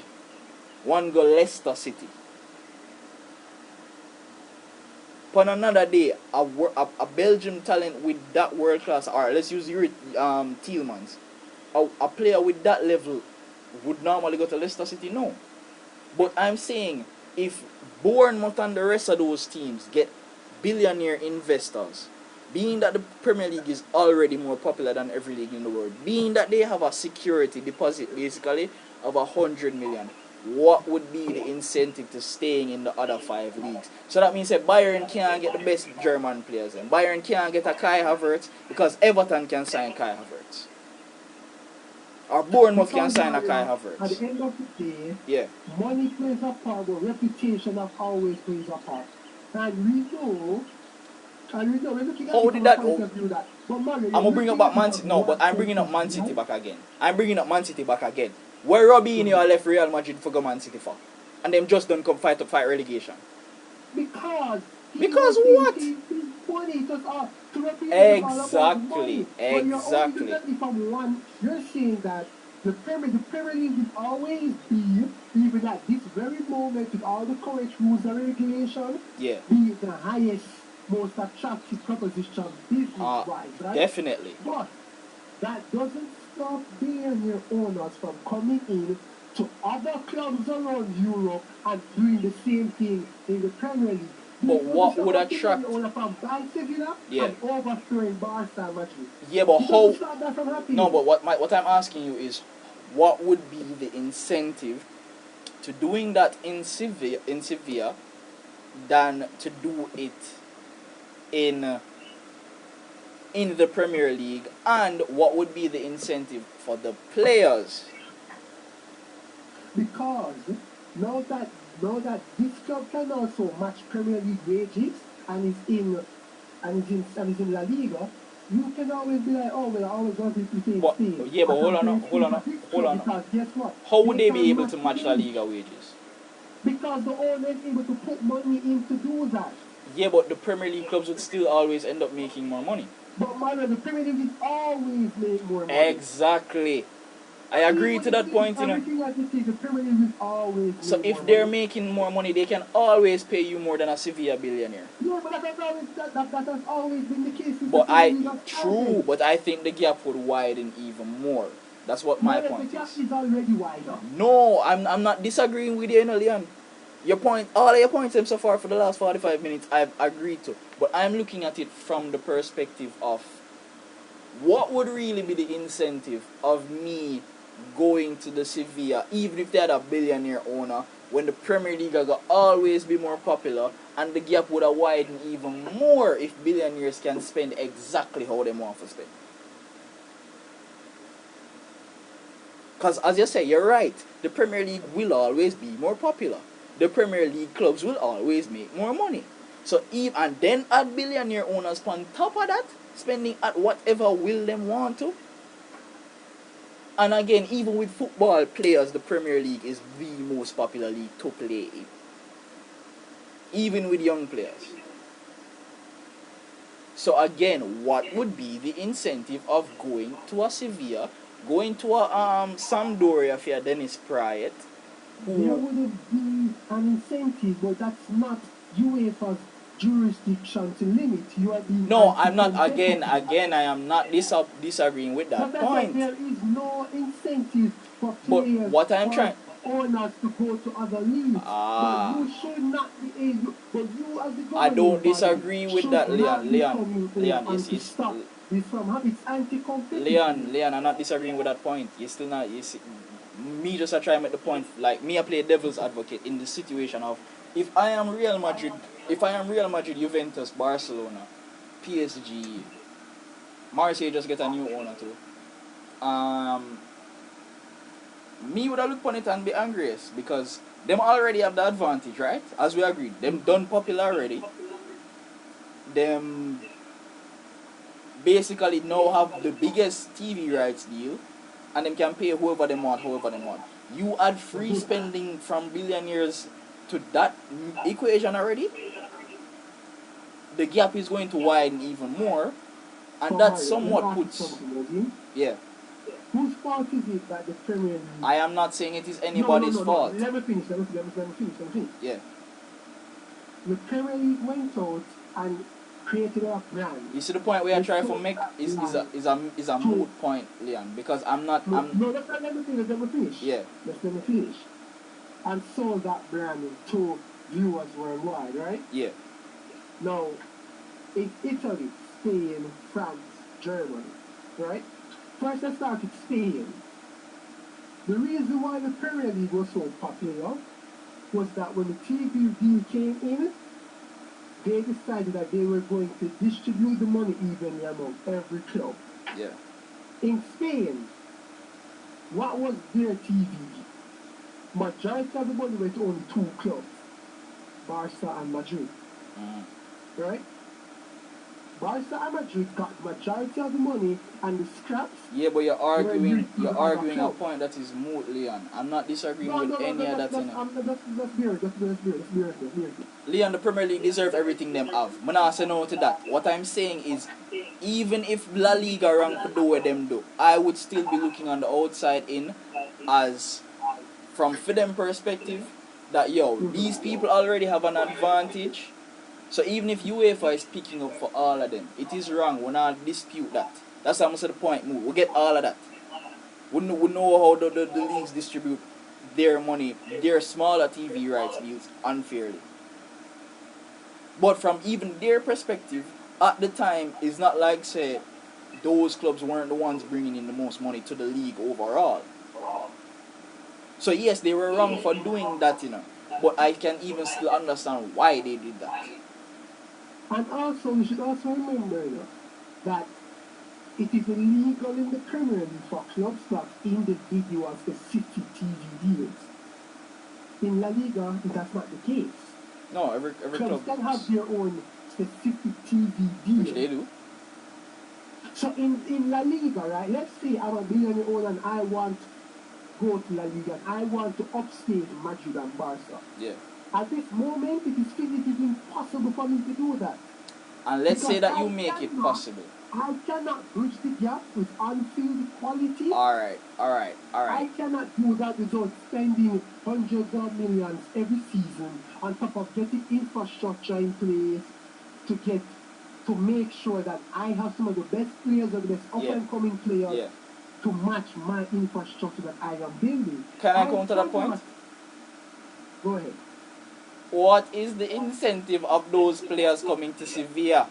One go Leicester City. On another day, a Belgium talent with that world class, or let's use Tielemans, a player with that level would normally go to Leicester City? No. But I'm saying, if Bournemouth and the rest of those teams get billionaire investors, being that the Premier League is already more popular than every league in the world, being that they have a security deposit basically of 100 million, what would be the incentive to staying in the other 5 leagues? So that means that Bayern can't get the best German players, and Bayern can't get a Kai Havertz because Everton can sign Kai Havertz, or Bournemouth can sign a Kai Havertz. At the end of the day, Yeah, money plays a part, but reputation of always plays a part. And we know, we're looking at how it did from a that? point of view that. But Mario, I'm gonna bring up back Man City. No, but I'm bringing up Man City back again. Where Robinho left Real Madrid for go Man City for, and them just don't come fight relegation. Because What? money just to represent Exactly. But you're only looking at it from one. You're saying that the Premier League will always be, even at this very moment, with all the correct rules and regulations, Yeah. be the highest, most attractive proposition business-wise, right? Definitely. But that doesn't stop billionaire owners from coming in to other clubs around Europe and doing the same thing in the Premier League. But what would attract? Yeah. And overthrowing Barca and Madrid. Yeah, but how? Stop that from happening. No, but what I'm asking you is, what would be the incentive to doing that in Sevilla than to do it in the Premier League, and what would be the incentive for the players? Because now that this club can also match Premier League wages and is in La Liga, you can always be like, oh well, I always want it to stay in But Spain. yeah, but I hold can on, play hold on, for this hold club on. because guess what? How would they be can able to match La wage. Liga wages? Because the owner is able to put money in to do that. Yeah, but the Premier League clubs would still always end up making more money. But man, the Premier League always make more money. Exactly. I agree to that point, you know. Everything that you see, the Premier League always So make if more they're money. making more money, they can always pay you more than a Sevilla billionaire. Yeah, but that has always been the case. But but I think the gap would widen even more. That's what my point the gap is. is already wider. No, I'm not disagreeing with you, Leon. Your point, all of your points so far for the last 45 minutes, I've agreed to. But I'm looking at it from the perspective of what would really be the incentive of me going to the Sevilla, even if they had a billionaire owner, when the Premier League will always be more popular, and the gap would have widened even more if billionaires can spend exactly how they want to spend. Because as you say, you're right, the Premier League will always be more popular. The Premier League clubs will always make more money. So and then add billionaire owners on top of that, spending at whatever will them want to. And again, even with football players, the Premier League is the most popular league to play in. Even with young players. So again, what would be the incentive of going to a Sevilla, going to a Sampdoria for Dennis Pryor? There would be an incentive, but that's not UEFA's jurisdiction to limit. You are being No, I'm not. Again, I am not disagreeing with that point. There is no incentive for But players what I'm trying, owners to go to other leagues. But you should not be able. But you as the government I don't disagree with that, Leon. Leon, to stop this from happening. It's anti-competitive. Leon, I'm not disagreeing with that point. You still not. You see, me just try to make the point. Like me, I play devil's advocate in the situation of if I am Real Madrid, Juventus, Barcelona, PSG, Marseille just get a new owner too. Me would have looked upon it and be angry because them already have the advantage, right? As we agreed, them done popular already. Them basically now have the biggest TV rights deal, and them can pay whoever they want. You add free spending from billionaires to that equation already, the gap is going to widen even more, and that somewhat puts. Yeah. Whose fault is it that the Premier League... I am not saying it is anybody's fault. Let me finish. Yeah. The Premier League went out and created a brand. You see the point we are trying to make is a moot point, Leon, because let me finish. Yeah. Let me finish. And sold that brand to viewers worldwide, right? Yeah. Now, in Italy, Spain, France, Germany, right? First I started Spain. The reason why the Premier League was so popular was that when the TV deal came in, they decided that they were going to distribute the money evenly among every club. Yeah. In Spain, what was their TV? Majority of the money went to only two clubs, Barca and Madrid. Right? Barca and Madrid got majority of the money and the scraps. Yeah, but you're arguing a point that is moot, Leon. I'm not disagreeing with any of that. Let's be honest. Leon, the Premier League deserves everything them have. I'm not saying no to that. What I'm saying is, even if La Liga rank to do what them do, I would still be looking on the outside in as, from them perspective, that these people already have an advantage. So even if UEFA is picking up for all of them, it is wrong. We're not dispute that. That's how I'm saying the point move. We get all of that. We know how the leagues distribute their money, their smaller TV rights deals unfairly. But from even their perspective, at the time, it's not like, say, those clubs weren't the ones bringing in the most money to the league overall. So yes, they were wrong for doing that, But I can even still understand why they did that. And also, we should also remember that it is illegal in the Premier League for clubs to have individual specific TV deals. In La Liga, that's not the case. No, every Clubs club can have does. their own specific TV Which deal. they do. So in La Liga, right, let's say I'm a billionaire owner and I want to go to La Liga and I want to upstage Madrid and Barca. Yeah. At this moment, it is physically impossible for me to do that. And let's say Because that you make it possible. I cannot bridge the gap with on-field quality. Alright. I cannot do that without spending hundreds of millions every season on top of getting infrastructure in place to make sure that I have some of the best players or the best up-and-coming players to match my infrastructure that I am building. Can I come to that point? Go ahead. What is the incentive of those players coming to Sevilla?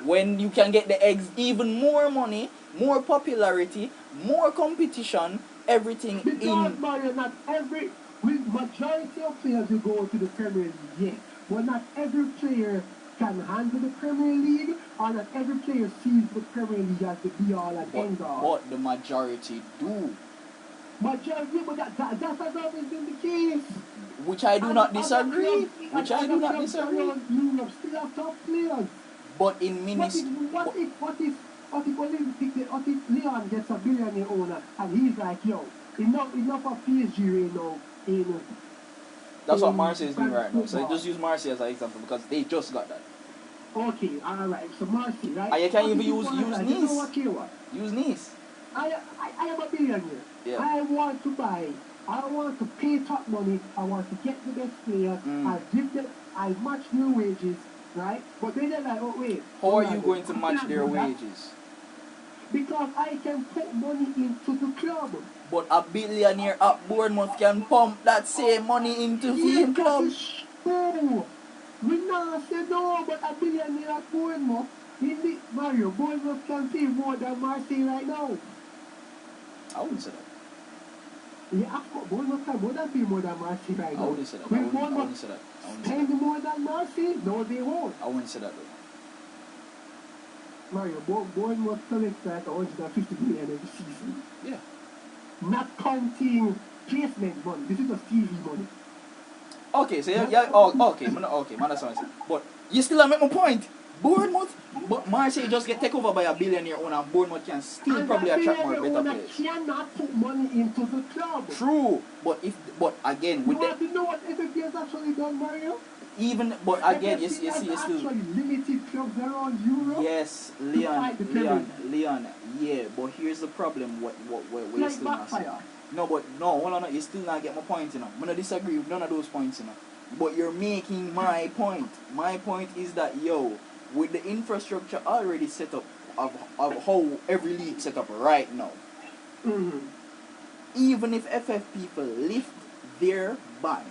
When you can get the eggs even more money, more popularity, more competition, everything because, Mario, not every majority of players who go to the Premier League, yes. But not every player can handle the Premier League, or not every player sees the Premier League as the be-all and end-all. But the majority do. Majority, but that has always been the case. Which I do not disagree. Europe still have top players. But in minutes. What if Leon gets a billionaire owner and he's like, yo, enough of PSG right now. That's what Marseille is doing right now. So just use Marseille as an example because they just got that. Okay, alright. So Marseille, right? And you can even use Nice. Nice. You know what? Use Nice. I am a billionaire. Yeah. I want to pay top money. I want to get the best players. I match their wages, right? But then they're like, oh wait. How are you going to match their wages? Because I can put money into the club. But a billionaire at Bournemouth can pump that same money into the club. True. We not say no, but a billionaire at Bournemouth, Mario, Bournemouth can pay more than Marseille right now. I wouldn't say that. Yeah, of course, Bournemouth can pay more than Marseille right now. I wouldn't say that. Will I wouldn't Bournemouth say that. spend more than Marseille? No, they won't. I wouldn't say that though. Mario, Bournemouth collects like 150 million every season. Yeah. Not counting placement money. This is just TV money. Okay, so okay, man, that's what I said. But you still make my point. Bournemouth, but Marseille just get taken over by a billionaire owner, and Bournemouth can still and probably attract more better owner players. Cannot put money into the club. True, but again, with you want to know what FFP has actually done, Mario? But again, you see, it's still actually limited clubs around Europe. Yes, Leon, yeah. But here's the problem. What you still not saying. Hold on, you still not get my point, you know. I'm not disagree with none of those points, you know. But you're making my point. My point is that with the infrastructure already set up of how every league set up right now, even if FF people lift their ban,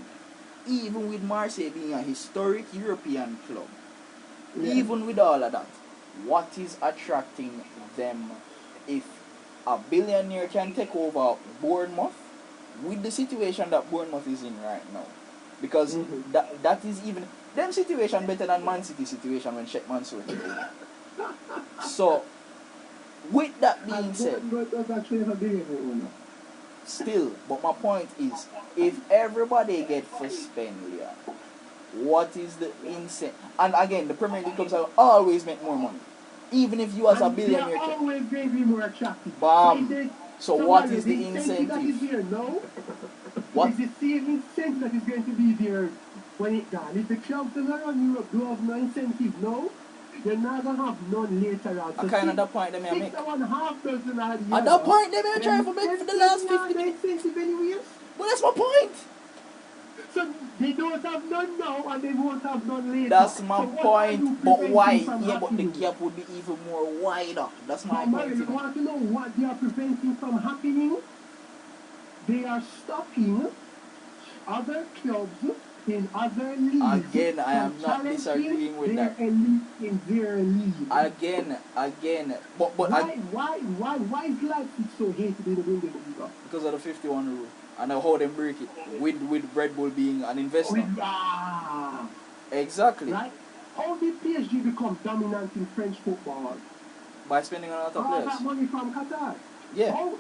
even with Marseille being a historic European club, even with all of that, what is attracting them if a billionaire can take over Bournemouth with the situation that Bournemouth is in right now? Because that is even them situation better than Man City situation when Sheikh Mansour took over. So with that being said, still, but my point is, if everybody get for spend, what is the incentive? And again, the Premier League clubs will always make more money. Even if you as a billionaire, they are always going to be more attractive. Bam. So what is the incentive? That is there now. What? It's the same incentive that is going to be there when it's gone. If the clubs around Europe do have no incentive now, you're not going to have none later on. So kind of that point they may make. At that point they may try for make for the last 50 minutes. Incentive anyways. Well, that's my point. So they don't have none now and they won't have none later. That's my point. But why? Yeah, but the gap would be even more wider. That's my point. You want to know what they are preventing from happening? They are stopping other clubs in other leagues. Again, I am not disagreeing with that. Elite in their league. Again. But why is Leipzig so hated in the Bundesliga? Because of the 51 rule. And how them break it with Red Bull being an investor. Exactly. Right? How did PSG become dominant in French football? By spending on a lot of All players. that money from Qatar. Yeah. How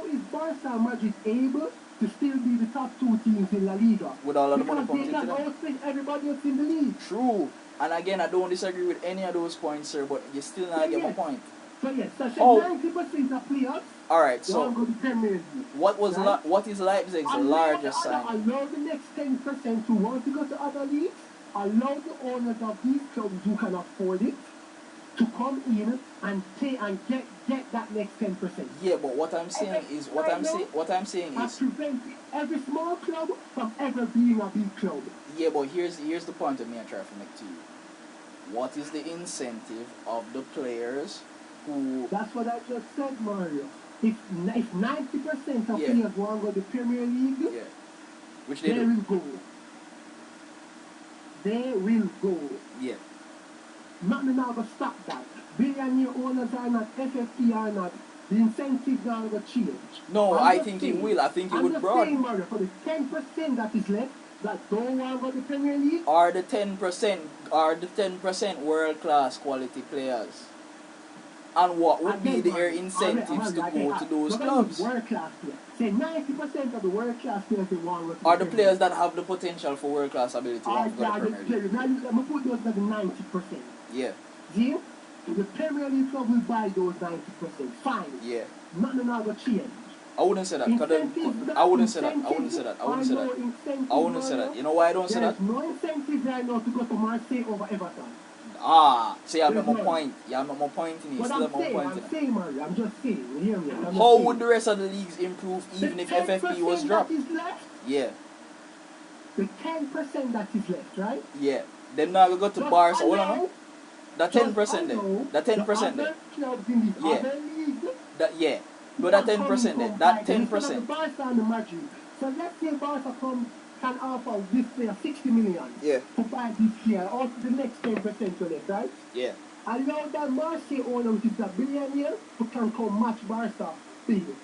is Barca and Madrid able to still be the top two teams in La Liga? With all of the money because pumped they into can them. outspend everybody else in the league. True. And again, I don't disagree with any of those points, sir, but you still not get my point. So yes, so 90% of players. Alright, so go to Premier League. What is Leipzig's largest signing? Allow the next 10% who want to go to other leagues, allow the owners of these clubs who can afford it to come in and pay and get that next 10%. Yeah, but what I'm saying is prevent every small club from ever being a big club. Yeah, but here's the point of me I try to make to you. What is the incentive of the players who... That's what I just said, Mario. If 90% of players want to go to the Premier League, which they will go. They will go. Yeah. Nothing now going to stop that. Billionaire owners are not, FFP are not. The incentives are going to change. No, I think it will. I think it would broaden. I'm just saying, Mario, for the 10% that is left, that don't want to go to the Premier League, are the 10% world-class quality players? And what would be their incentives to go to those clubs? World-class players. Say 90% of the world-class players they want to are the players that have the potential for world-class ability to go to the Premier League. Now, let me put those at the 90%. Yeah. See? The Premier League club will buy those 90%. Fine. Yeah. Nothing now going to change. I wouldn't say that. I wouldn't say that. You know why I don't say that? There's no incentive right now to go to Marseille over Everton. See, I'm not my point. Yeah, I'm not my point in it. But I'm saying, Mario, I'm just saying. You hear me? How would the rest of the leagues improve even if FFP was dropped? That is left, yeah. The 10% that is left, right? Yeah. Then now we go to Barca. Hold on. That 10% there. That 10% there. Yeah. But that 10% there. That 10%. Barca and the Madrid. So let's say Barca can offer this player 60 million to buy this player, or the next 10% to left, right? Yeah. Allow that Marseille owner, which is a billionaire, who can come match Barca fee.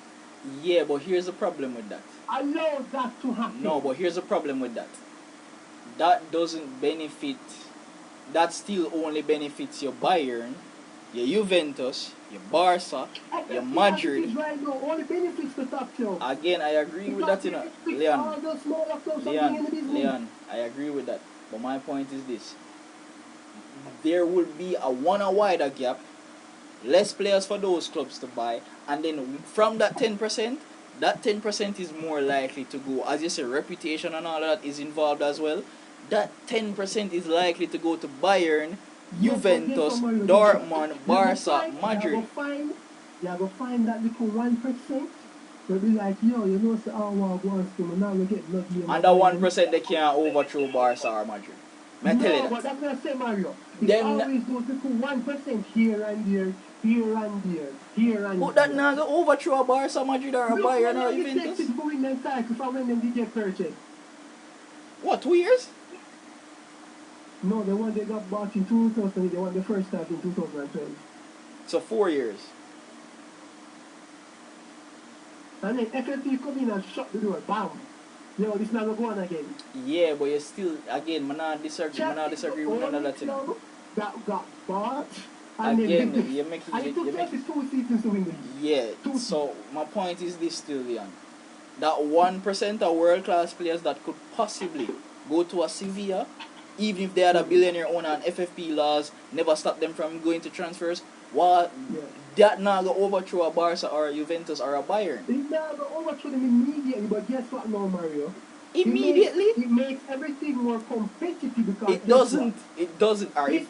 Yeah, but here's the problem with that. Allow that to happen. No, but here's the problem with that. That doesn't benefit. That still only benefits your Bayern, your Juventus, your Barca, your Madrid. Right now, only benefits the top club. Again, I agree with that, you know. Leon, I agree with that. But my point is this. There will be a wider gap, less players for those clubs to buy, and then from that 10%, that 10% is more likely to go. As you say, reputation and all of that is involved as well. That 10% is likely to go to Bayern, Juventus, Dortmund, Barca, Madrid. You're going to find that little 1%. They'll be like, yo, you know, now we get lucky. And that 1% they can't overthrow Barca or Madrid. I tell you that. But that's what I say, Mario. It always goes to 1% here and there, here and there, here and there. But that not going to overthrow a Barca, Madrid or a Bayern or Juventus. It go in them cycle from when them did get purchased. What, 2 years? No, the one they got bought in 2000, the one the first time in 2012. So 4 years. And then FFP come in and shut the door, bam. You know, this not going to go on again. Yeah, but you still, again, I not disagree with another thing. That got bought. And again, then you're making it took 2 seasons to win the league. Yeah, so my point is this still, Leon. That 1% of world-class players that could possibly go to a Sevilla, even if they had a billionaire owner and FFP laws never stop them from going to transfers, that not going to overthrow a Barca or a Juventus or a Bayern. It's not going to overthrow them immediately, but guess what now, Mario? Immediately? It makes everything more competitive because... It doesn't. It does because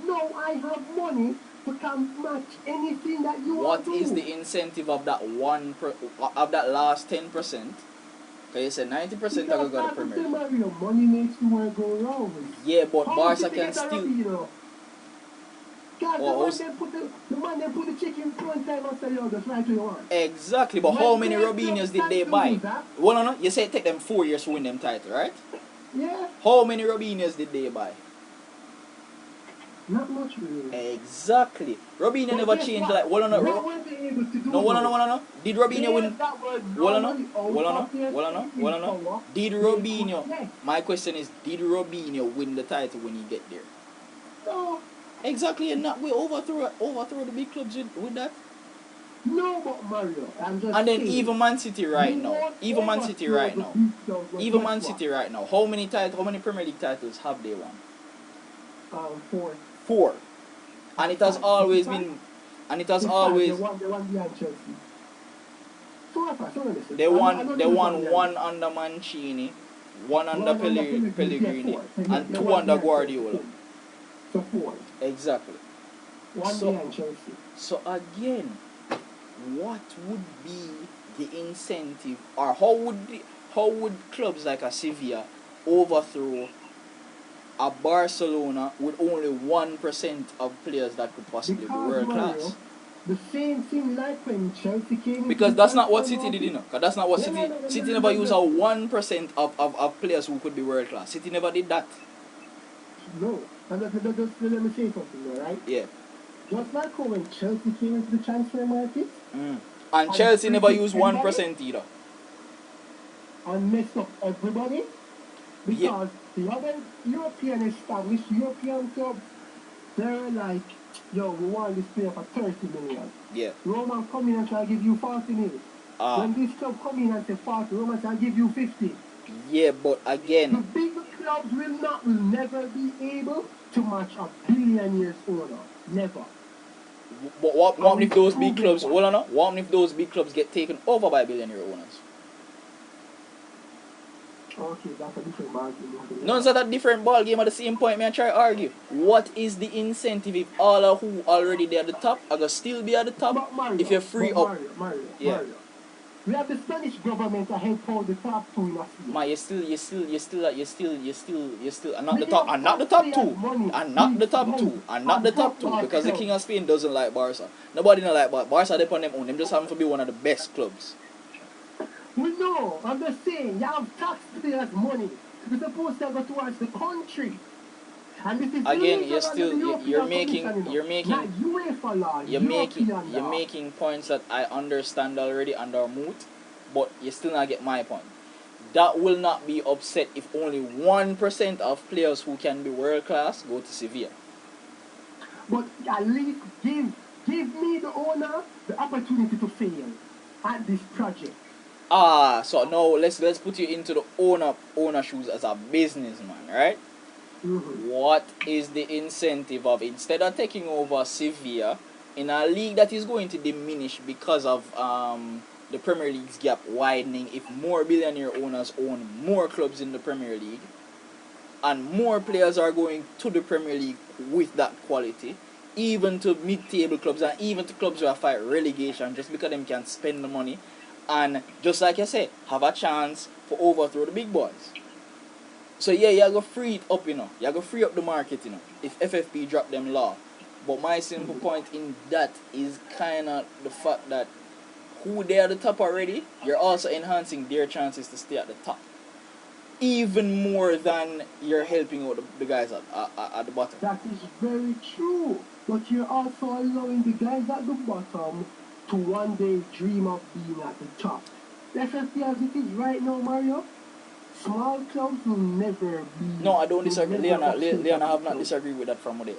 now I have money to can match anything that you want to do. What is the incentive of that of that last 10%? Because you said 90% are going to go to Premier League. Money makes the world go round. Yeah, but Barca can still... God, the man they put the chicken 1 time and say, yo, just right to you want. Exactly, but how many Robinhos did they buy? Well, no, you say it take them 4 years to win them title, right? Yeah. How many Robinhos did they buy? Not much really. Exactly. Robinho But never guess changed what? like hold on no. What were they able to do No, hold on, no, though? hold on, no. Did Robinho Players win? that were Hold on, no. normally out Hold on, no. of their Hold on, no. Hold spending on, no. power, Did they could Robinho? play. My question is, did Robinho win the title when he get there? No, Exactly, and not we overthrow the big clubs with that. no, but Mario, I'm just And then saying. even Man City You right now, won't even Man City overthrow right the now, big clubs, but even guess Man what? City right now. How many Premier League titles have they won? Four. 4. And it has Five. Is it always five? been, and it has It's five. always They won behind Chelsea. Four or five, something like this. they I won know they they won won behind. one under Mancini, one under One under Pellegrini, yeah, Pellegrini, four. Yeah, and they 2 won under behind Chelsea. Guardiola. So four. Exactly. One So behind Chelsea. so again, what would be the incentive, or how would clubs like a Sevilla overthrow a Barcelona with only 1% of players that could possibly be Because world Mario, class? the same thing like when Chelsea came into Because the that's not what transfer City did, market. you know. Because that's not what No, no, City. no, no, City no, never no, used no, a 1% of players who could be world class. City never did that. no. And just let me say something, all right? Yeah. Just like when Chelsea came into the transfer market And and Chelsea never treated used everybody 1% either. and messed up everybody, Yeah. because the other European established European clubs, they're like, yo, we want this player for 30 million. Yeah. Roman come in and try to give you 40 million. When this club come in and say 40, Roman try to give you 50. Yeah, but The again, big clubs will never be able to match a billionaire's owner. Never. what And if we've those big proven clubs? that. Hold on, no. What if those big clubs get taken over by billionaire owners? Okay, that's a different argument. No, it's not a different ball game. At the same point, man, try to argue. What is the incentive if all of who already there at the top are gonna still be at the top? But Mario, If you're free up, yeah. Mario. We have the Spanish government to help hold the top two in Africa. Man, you're still. I'm not the top. I'm not the top two. I'm not the top two. I'm not the top two because the King of Spain doesn't like Barca. Nobody don't like Barca. Barca they on them own. Them just happen to be one of the best clubs. We know. I'm just saying, you have taxpayers' money. We're supposed to go towards the country. And this is Again, you're making not UEFA law, you're making points that I understand already and are moot, but you still not get my point. That will not be upset if only 1% of players who can be world class go to Sevilla. But at least give me the owner the opportunity to fail at this project. So now let's put you into the owner shoes as a businessman, right? Mm-hmm. What is the incentive of, instead of taking over Sevilla in a league that is going to diminish because of the Premier League's gap widening, if more billionaire owners own more clubs in the Premier League and more players are going to the Premier League with that quality, even to mid-table clubs and even to clubs who are fight relegation, just because them can spend the money and, just like I say, have a chance for overthrow the big boys. So yeah, you go free it up, you know. You go free up the market, you know, if FFP drop them law. But my simple point in that is kind of the fact that who they are at the top already, you're also enhancing their chances to stay at the top. Even more than you're helping out the guys at the bottom. That is very true. But you're also allowing the guys at the bottom to one day dream of being at the top. FFP as it is right now, Mario, small clubs will never be. No, I don't disagree. Leon, I have not disagreed with that from there.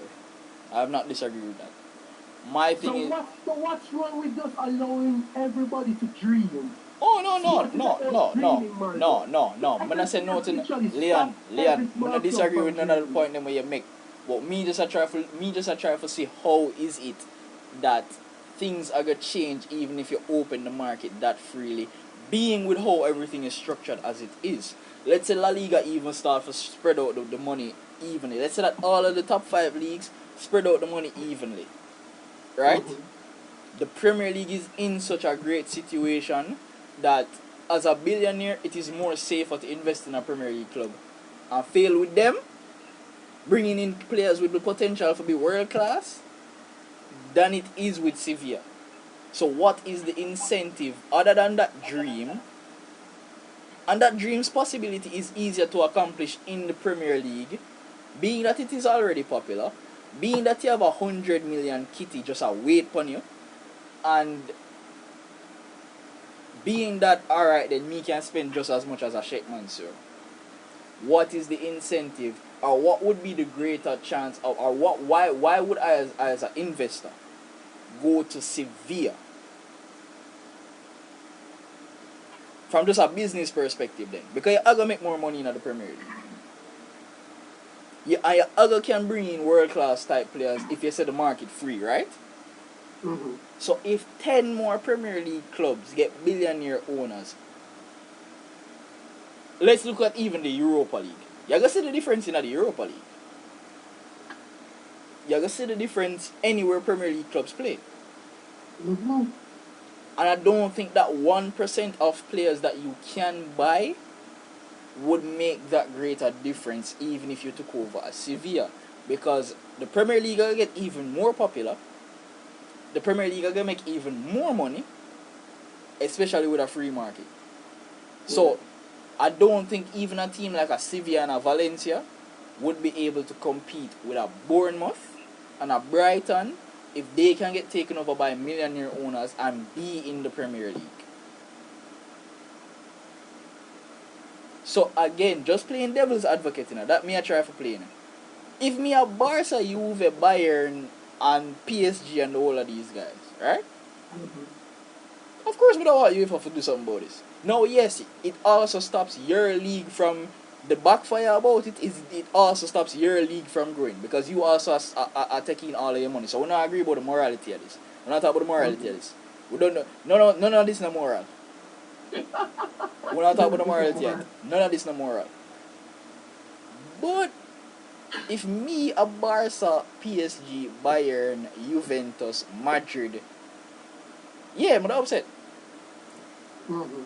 I have not disagreed with that. My thing is. So what's wrong with just allowing everybody to dream? Oh no. I'm not saying no to Leon. I'm not disagree with none of the point them you make. But me just a try for see how is it that things are gonna change even if you open the market that freely, being with how everything is structured as it is. Let's say La Liga even start to spread out the money evenly. Let's say that all of the top 5 leagues spread out the money evenly. Right? Mm-hmm. The Premier League is in such a great situation that as a billionaire it is more safer to invest in a Premier League club and fail with them, bringing in players with the potential to be world class, than it is with Sevilla. So what is the incentive other than that dream? And that dream's possibility is easier to accomplish in the Premier League, being that it is already popular, Being that you have 100 million kitty just a wait upon you, and being that alright, then me can spend just as much as a Sheikh Mansour. What is the incentive, or what would be the greater chance of, or what? Why would I as an investor go to Sevilla from just a business perspective then? Because you are gonna make more money in the Premier League. You other can bring in world class type players if you set the market free, right? Mm-hmm. So if 10 more Premier League clubs get billionaire owners, let's look at even the Europa League. You're gonna see the difference in the Europa League. You're gonna see the difference anywhere Premier League clubs play. Mm-hmm. And I don't think that 1% of players that you can buy would make that greater difference even if you took over a Sevilla. Because the Premier League will get even more popular. The Premier League will make even more money, especially with a free market. So I don't think even a team like a Sevilla and a Valencia would be able to compete with a Bournemouth and a Brighton if they can get taken over by millionaire owners and be in the Premier League. So again, just playing devil's advocate, that me I try for playing. If me a Barca, Juve, Bayern, and PSG and all of these guys, right? Mm-hmm. Of course, we don't want UEFA to do something about this. No, yes, it also stops your league from the backfire about it. Is it also stops your league from growing because you also are taking all of your money. So we don't agree about the morality of this. We're not talking about the morality of this. We don't know. No, none of this is no moral. We're not talking about the morality yet. None of this is no moral. But if me a Barca, PSG, Bayern, Juventus, Madrid, yeah, I'm not upset. Mm-hmm.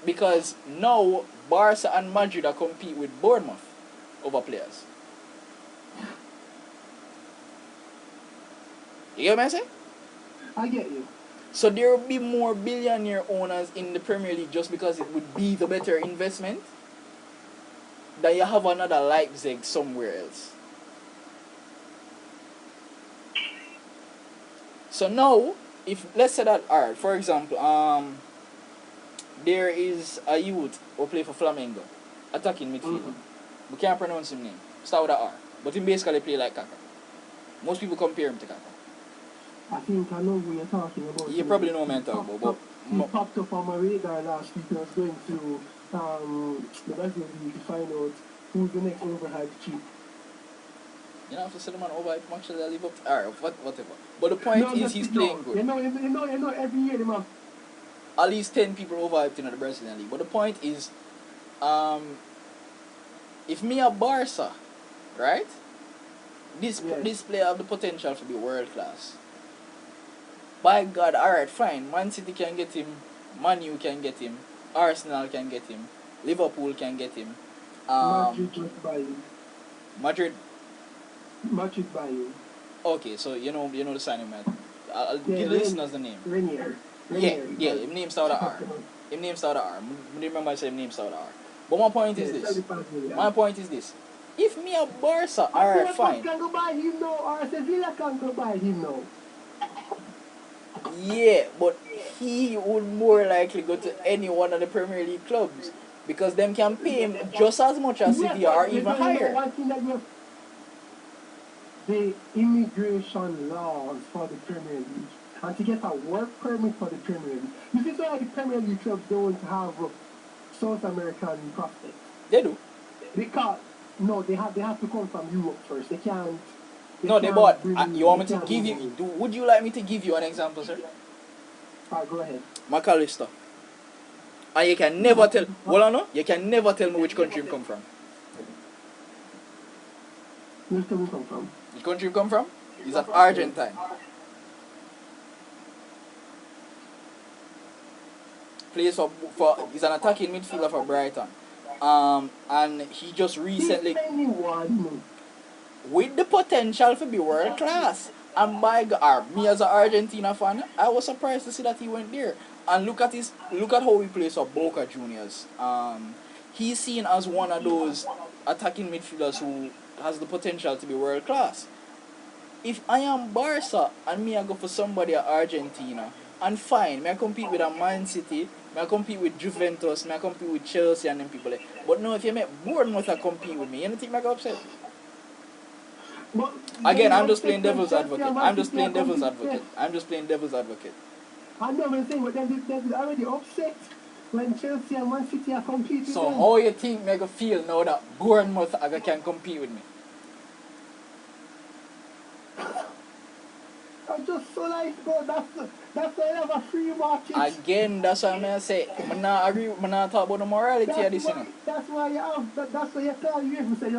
Because now Barca and Madrid are compete with Bournemouth over players. You get what I'm saying? I get you. So there will be more billionaire owners in the Premier League just because it would be the better investment than you have another Leipzig somewhere else. So now, if let's say that, alright, for example, there is a youth who play for Flamengo, attacking midfielder. Mm-hmm. We can't pronounce his name. Start with an R. But he basically play like Kaka. Most people compare him to Kaka. I think I know who you're talking about. You probably know what I'm talking about. He popped up on my radar last week. I was going through the Brazil League to find out who's the next overhyped chief. You know, after Solomon over actually I live up. Alright, whatever. But the point is he's playing good. You know, every year, man. At least 10 people overhyped in the Brazilian league. But the point is, if me a Barca, right? This player have the potential to be world class. By God, alright, fine. Man City can get him, Man U can get him, Arsenal can get him, Liverpool can get him. Madrid just buy him. Madrid Buy him. Okay, so you know the signing man. I'll Yeah, give the listeners the name. Renier. Yeah, his name start with R. His name start with R. Remember I said his name start with R. But my point is this. My point is this. If me a Barca, alright, fine. Can go buy him now, or Sevilla can go buy him now. Yeah, but he would more likely go to any one of the Premier League clubs because them can pay him just as much as Sevilla or even higher. One thing that the immigration laws for the Premier League and to get a work permit for the Premier League. You see, some of the Premier League clubs don't have South American prospects. They do. Because no, they have to come from Europe first. They can't. No, they bought. You want me to give you? Would you like me to give you an example, sir? Go ahead. McAllister. And you can never tell. Well, no, you can never tell me which country he come from. Where's he come from? Which country he come from? He's an Argentine. Plays for he's an attacking midfielder for Brighton. And he just recently with the potential to be world class. And by God, me as an Argentina fan, I was surprised to see that he went there. And look at how he plays for Boca Juniors. He's seen as one of those attacking midfielders who has the potential to be world class. If I am Barca and me I go for somebody at Argentina, and fine, me I compete with a Man City, me I compete with Juventus, me I compete with Chelsea and them people there. But no, if you make Bournemouth I compete with me, you don't think I go upset? But Again, I'm just upset playing when devil's Chelsea advocate. and Man I'm just City are playing devil's competing. advocate. I'm just playing devil's advocate. I know what I'm saying, but then they're already upset when Chelsea and Man City are competing with So them. how you think me go feel now that Bournemouth can compete with me? I'm just so like, bro, that's why I have a free market. Again, that's why I say, I not agree, I not talk about the morality of this, you know. That's why you have, that's why you call you and say,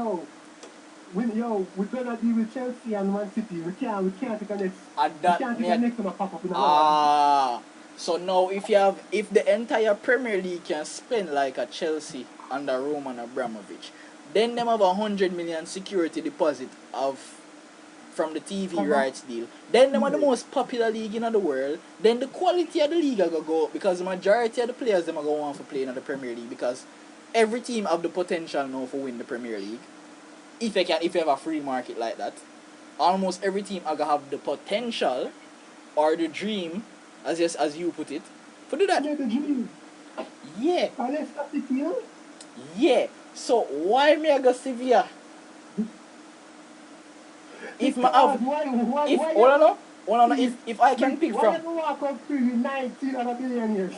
we're gonna deal with Chelsea and Man City. We can't take a next. And We that can't take me a next one pop up in a so now if the entire Premier League can spend like a Chelsea under Roman Abramovich, then them have 100 million security deposit from the TV rights deal. Then them are the most popular league in the world. Then the quality of the league are gonna go up because the majority of the players them are gonna want to play in the Premier League because every team have the potential now for win the Premier League. If you have a free market like that, almost every team are gonna have the potential or the dream, as you put it, to do that. Yeah, the dream. Yeah. Unless that's it here. Yeah. So why me I go Sevilla? If my have if I can pick from why you walk up to you 19 and a billion years?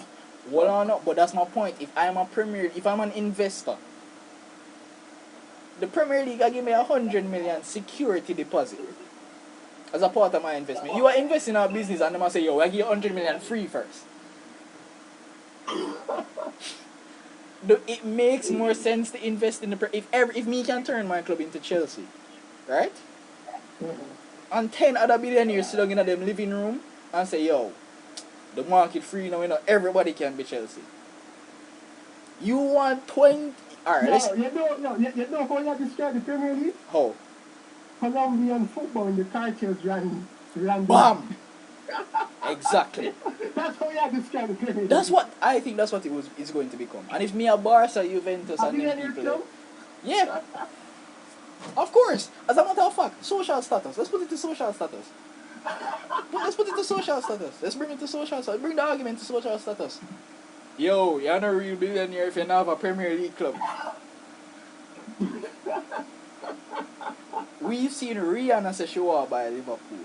but that's my point. If I'm an investor, the Premier League I give me 100 million security deposit as a part of my investment. You are investing in a business and they must say, yo, I give you 100 million free first. It makes more sense to invest in if me can turn my club into Chelsea, right? And 10 other billionaires sit down in them living room and say, yo, the market free now, everybody can be Chelsea. You want 20... Alright, you know how you describe the Premier League? How? Colombian football in the cartels ran BAM! Exactly. That's how you describe the Premier League. I think that's what it's going to become. And if me a Barca, Juventus and them people there, yeah. Of course. As a matter of fact, social status. Let's put it to social status. Let's put it to social status. Let's bring it to social status. Bring the argument to social status. Yo, you're not a real billionaire if you don't have a Premier League club. We've seen Rihanna say she want by Liverpool.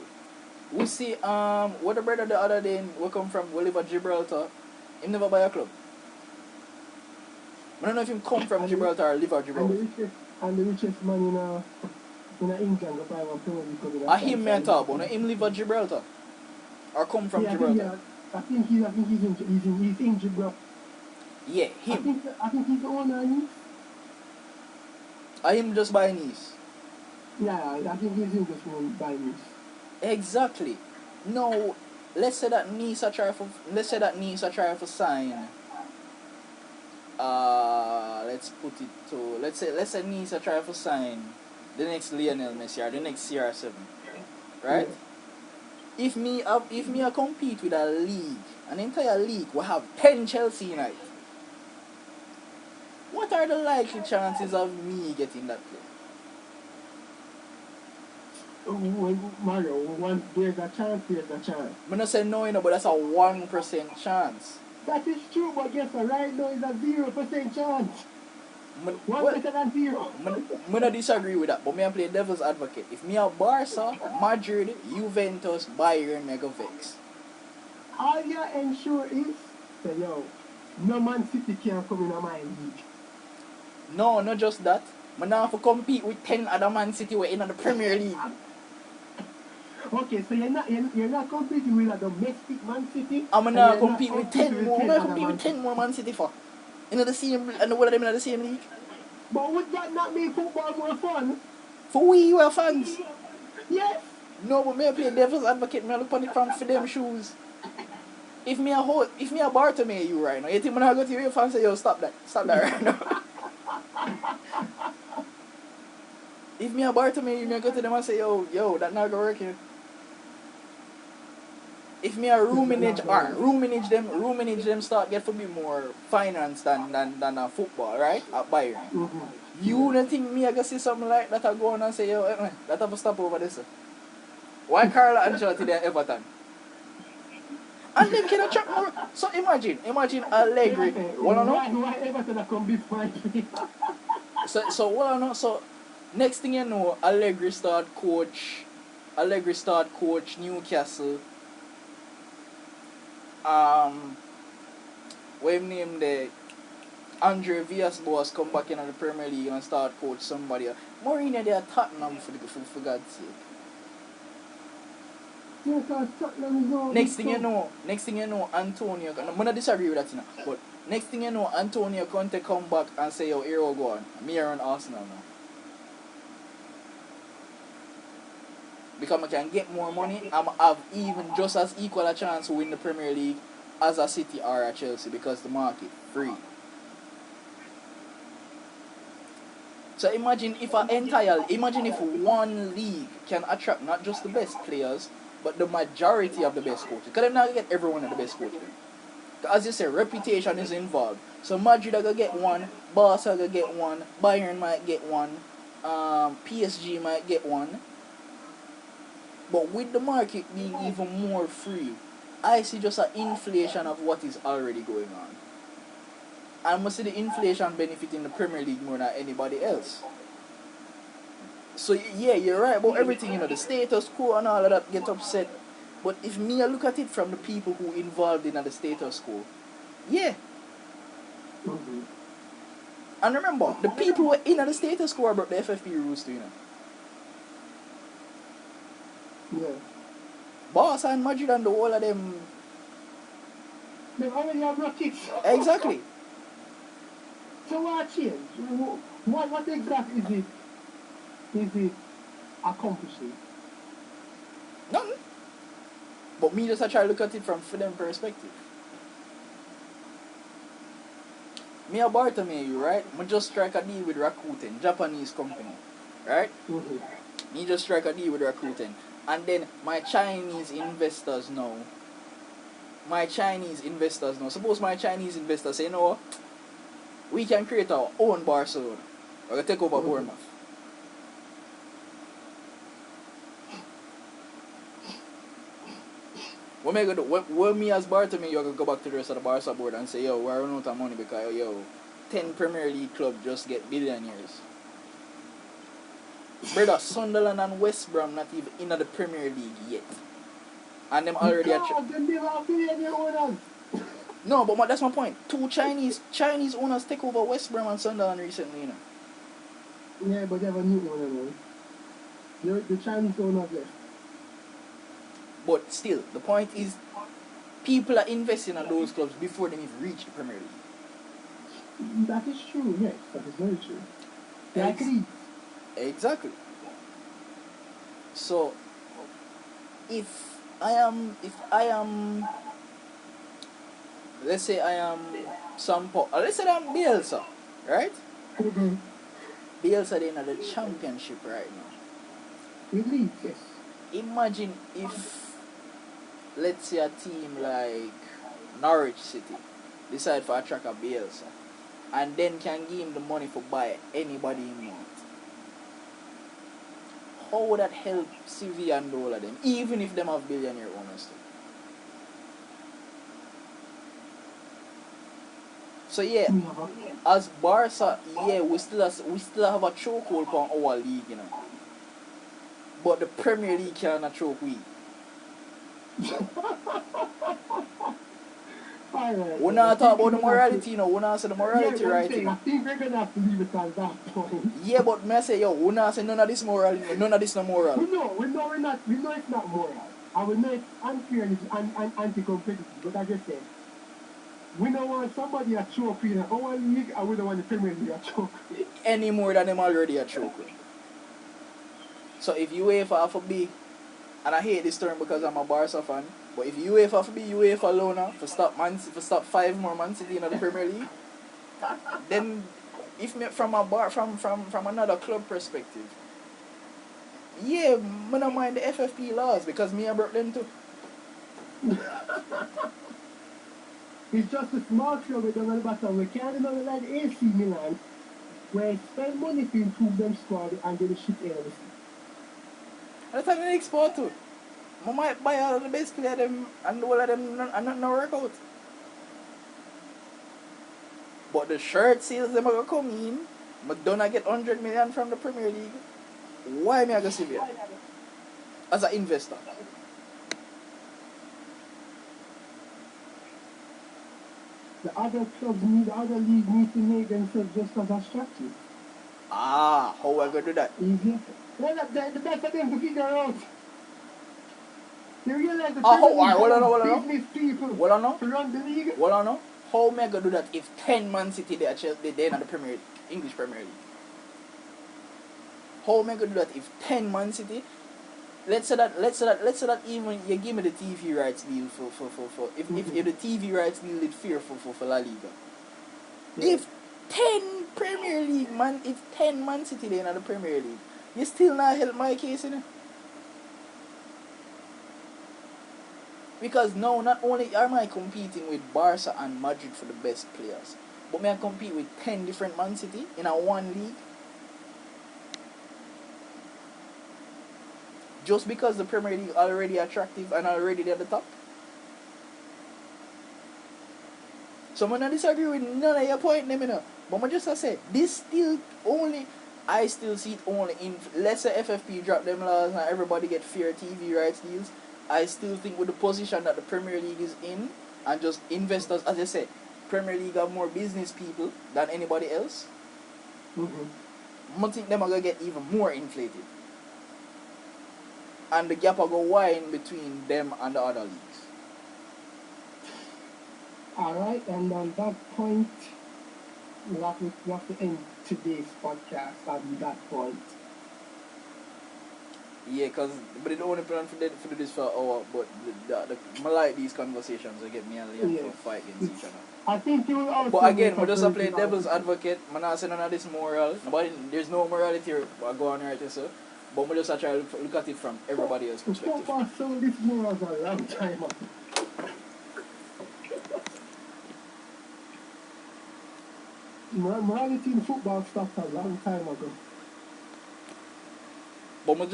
We see what the brother the other day we come from, we live at Gibraltar. He never buy a club. I don't know if him come from Gibraltar or live at Gibraltar. And the richest man in England go buy one Premier League club. I him me talk about, him live at Gibraltar. Or come from Gibraltar. I think he's in Gibraltar. Yeah, him. I think he's the owner of Nice. I him just buy Nice. Yeah, I think he's in just one by Nice. Exactly. No, let's say that Nice are trying to sign. Let's say Nice are trying to sign the next Lionel Messi or the next CR7, right? Yeah. If me I compete with a league, an entire league, we have 10 Chelsea in it. What are the likely chances of me getting that player? Mario, there's a chance. I'm not saying no, but that's a 1% chance. That is true, but guess what? Right now is a 0% chance. One better than 0. I don't disagree with that, but me I play devil's advocate. If me a Barca, Madrid, Juventus, Bayern, me go vex. All you ensure is, say, yo, no Man City can come in my league. No, not just that. I now have to compete with 10 other Man City who are in the Premier League. Okay, so you're not competing with a domestic Man City. I'm gonna compete with 10 more. I'm gonna compete with 10 more Man City for. In the same, and all of them in the same league. But would that not make football more fun? For we who are fans. Yes. No, but me I play devil's advocate. Me I look on it from for them shoes. If me a Bartomeu you right now, you think when I go to your fans say, yo, stop that right now. If me a Bartomeu you, me I go to them and say, yo, that not gonna work here. if me a room manage or room manage them start get to be more finance than a football, right? At Bayern. Mm-hmm. You don't think me I gonna see something like that I go on and say, yo, that have to stop over this. Why Carlo Ancelotti there Everton? And them can attract more. So imagine Allegri. Why Everton come before? So what I know, so next thing you know, Allegri start coach Newcastle. What him name the Andre Villas-Boas come back in the Premier League and start coach somebody else. Mourinho they are Tottenham for God's sake. Next thing you know, Antonio. I'm not disagree with that, you know, but next thing you know, Antonio Conte come back and say, yo, here we go on. Me are on Arsenal now. Because I can get more money, I'm have even just as equal a chance to win the Premier League as a City or a Chelsea because the market free. So imagine if one league can attract not just the best players, but the majority of the best coaches. Because they're not get everyone of the best coaches. As you say, reputation is involved. So Madrid are gonna get one, Barca are gonna get one, Bayern might get one, PSG might get one. But with the market being even more free, I see just an inflation of what is already going on. I must see the inflation benefiting the Premier League more than anybody else. So yeah, you're right about everything, you know, the status quo and all of that get upset. But if me I look at it from the people who involved in the status quo, yeah. Mm-hmm. And remember, the people who were in the status quo about the FFP rules too, you know. Yeah. Barca and Madrid and the whole of them. They already have rockets. Exactly. So what change? What exactly is it accomplishing? Nothing. But me just I try to look at it from them perspective. Me a Bartomeu, right? Me just strike a deal with Rakuten, Japanese company, right? Mm-hmm. Me just strike a deal with Rakuten. And then my Chinese investors know. Suppose my Chinese investors say, you know what? We can create our own Barcelona. We're going to take over Bournemouth. What me gonna do? What me as Bartomeu, you're gonna go back to the rest of the Barca board and say, yo, we're running out of money because, yo, 10 Premier League clubs just get billionaires. Brother, Sunderland and West Brom not even in the Premier League yet. And them already No, but that's my point. Two Chinese owners take over West Brom and Sunderland recently, you know. Yeah, but they have a new owner now. The Chinese owners left. But still, the point is, people are investing in those clubs before they even reach the Premier League. That is true, yes. That is very true. Exactly. So, if I am, let's say I am let's say I'm Bielsa, right? Mm-hmm. Bielsa in the championship right now. Really? Yes. Imagine if, let's say, a team like Norwich City decide to attract a Bielsa and then can give him the money for buy anybody he wants. How would that help Sevilla and all of them, even if them have billionaire owners too? So yeah, as Barca, yeah, we still have a chokehold on our league, you know. But the Premier League cannot choke we. We're not talking about the morality, you know. We're not saying the morality, right? I think we're gonna have to leave it at that point. Yeah, but may I say, yo, we're not saying none of this moral, none of this no moral. We know it's not moral. And we know it's unfair and anti-competitive. But as I said, we don't want somebody a choke in our league, and we don't want the Premier League a choke. Any more than them already a choke. So if UEFA have to be, and I hate this term because I'm a Barca fan, but if UEFA have to be UEFA alone for stop 5 more Man City in the Premier League, then if me from another club perspective, yeah, I don't mind the FFP laws because me I broke them too. It's just a small club with them at the bottom. We can't remember like AC Milan, where spend money to improve them squad and get the shit in of the season. That's what the next part too. I might buy all of the best player them and all of them and not work out. But the shirt sales them are gonna come in. Madonna get 100 million from the Premier League. Why me I go Sevilla? As an investor. The other clubs need, the other league need to make themselves just as attractive. Ah, how I gonna do that? Easier. Well, the best for them to figure out. You realize the hold on. business people Hold on now. to run the league? Hold on now. How am I gonna do that if 10 Man City they are in the Premier League, English Premier League? How am I gonna do that if 10 Man City? Let's say that even you give me the TV rights deal for if the TV rights deal is fair for La Liga. Yeah. If 10 Premier League man, if 10 Man City they in the Premier League, you still not help my case in it. Because now not only am I competing with Barca and Madrid for the best players, but may I compete with 10 different Man City in a one league. Just because the Premier League already attractive and already at the top. So I don't disagree with none of your point, you know. But I just say this still only, I still see it only in, let's say FFP drop them laws and everybody get fair TV rights deals. I still think with the position that the Premier League is in and just investors, as I said, Premier League have more business people than anybody else. I think them are gonna get even more inflated. And the gap will go wide between them and the other leagues. Alright, and on that point, we have to end today's podcast on that point. Yeah, but the only plan for do this for an hour, but I like these conversations, they get me and Liam to fight against each other. I think you will also. But again, we just play devil's advocate. I'm not saying none of this moral. There's no morality here. I go on right here, sir. But we just try to look at it from everybody else's perspective. Football sold this morals a long time ago. Morality in football stopped a long time ago. But I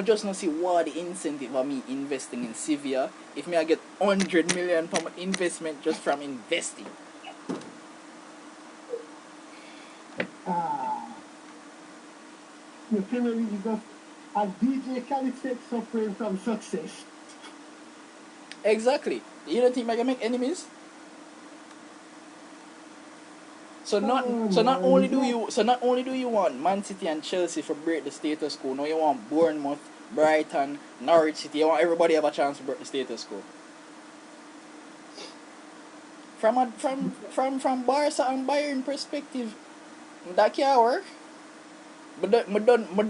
just not see what the incentive of me investing in Sevilla if I get 100 million from investment just from investing. The Premier League is just, as DJ Khaled said, suffering from success. Exactly. You don't think I can make enemies? So not only do you want Man City and Chelsea for break the status quo. Now you want Bournemouth, Brighton, Norwich City. You want everybody have a chance to break the status quo. From Barca and Bayern perspective, that can't work. But I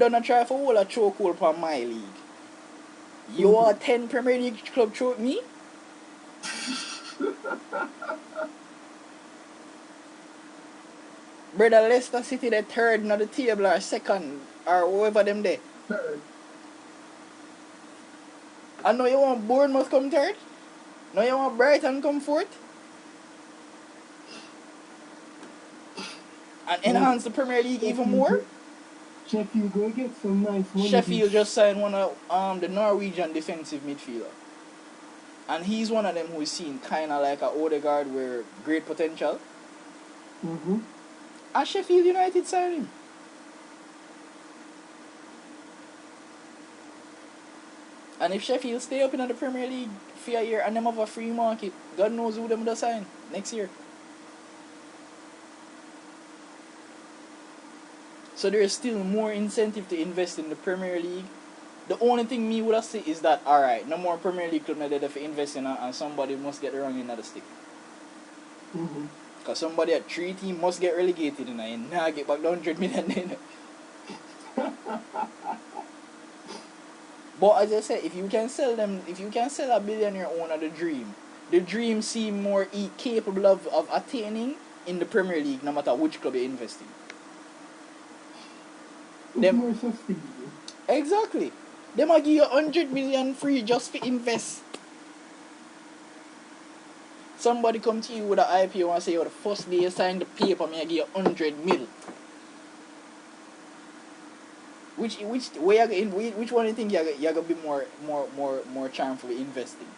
done try for all a chokehold for my league. You are 10 Premier League club choke me? Brother, Leicester City the third in the table or second or whoever them there. Third. I know you want Bournemouth come third. Now you want Brighton come fourth. And enhance the Premier League even more. Sheffield go get some nice money. Sheffield just signed one of the Norwegian defensive midfielder. And he's one of them who is seen kinda like a Odegaard with great potential. And Sheffield United signed him. And if Sheffield stay up in the Premier League for a year and them have a free market, God knows who them will sign next year. So there is still more incentive to invest in the Premier League. The only thing me would have said is that, alright, no more Premier League club there for invest in and somebody must get the wrong end of the stick. Because somebody at 3 team must get relegated and now get back the 100 million then. But as I said, if you can sell a billionaire owner the dream seem more capable of attaining in the Premier League no matter which club you invest in. It's more sustainable. Exactly. They might give you 100 million free just to invest. Somebody come to you with an IPO and say, "Yo, the first day you sign the paper, me I give you 100 mil." Which which one do you think you gonna be more charmed for investing?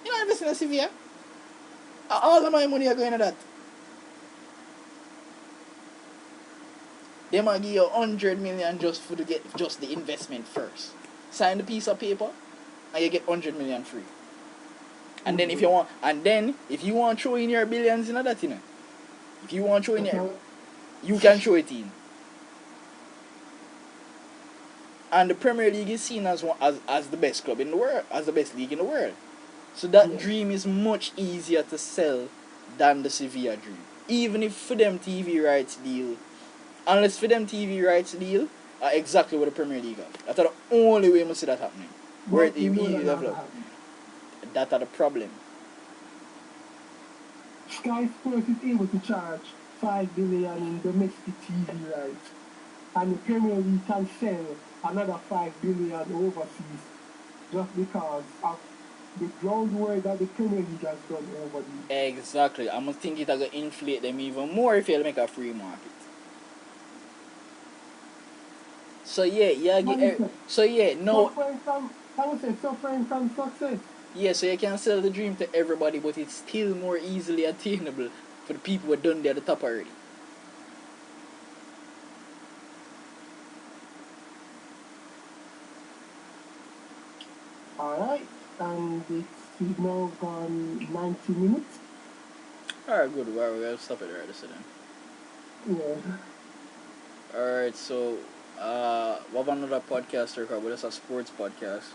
You not investing in a Sevilla. All of my money are going to that. They might give you 100 million just for to get just the investment first. Sign the piece of paper and you get 100 million free. And then if you want to throw in your billions in that, if you want to throw in your, you can throw it in. And the Premier League is seen as as the best club in the world, as the best league in the world. So that dream is much easier to sell than the Sevilla dream. Even if for them TV rights deal, unless for them TV rights deal are exactly what the Premier League have. That's the only way I see that happening. Where it develop. That's the problem. Sky Sports is able to charge 5 billion in domestic TV rights, and the Premier League can sell another 5 billion overseas just because of the groundwork that the Premier League has done over there. Exactly. I'm think it's gonna inflate them even more if you make a free market. So Suffering from success. Yeah, so you can sell the dream to everybody, but it's still more easily attainable for the people who are done there at the top already. Alright, and it's now gone 90 minutes. Alright, good. Well, we're gonna stop it right then. Yeah. Alright, so we have another podcast record, but it's a sports podcast.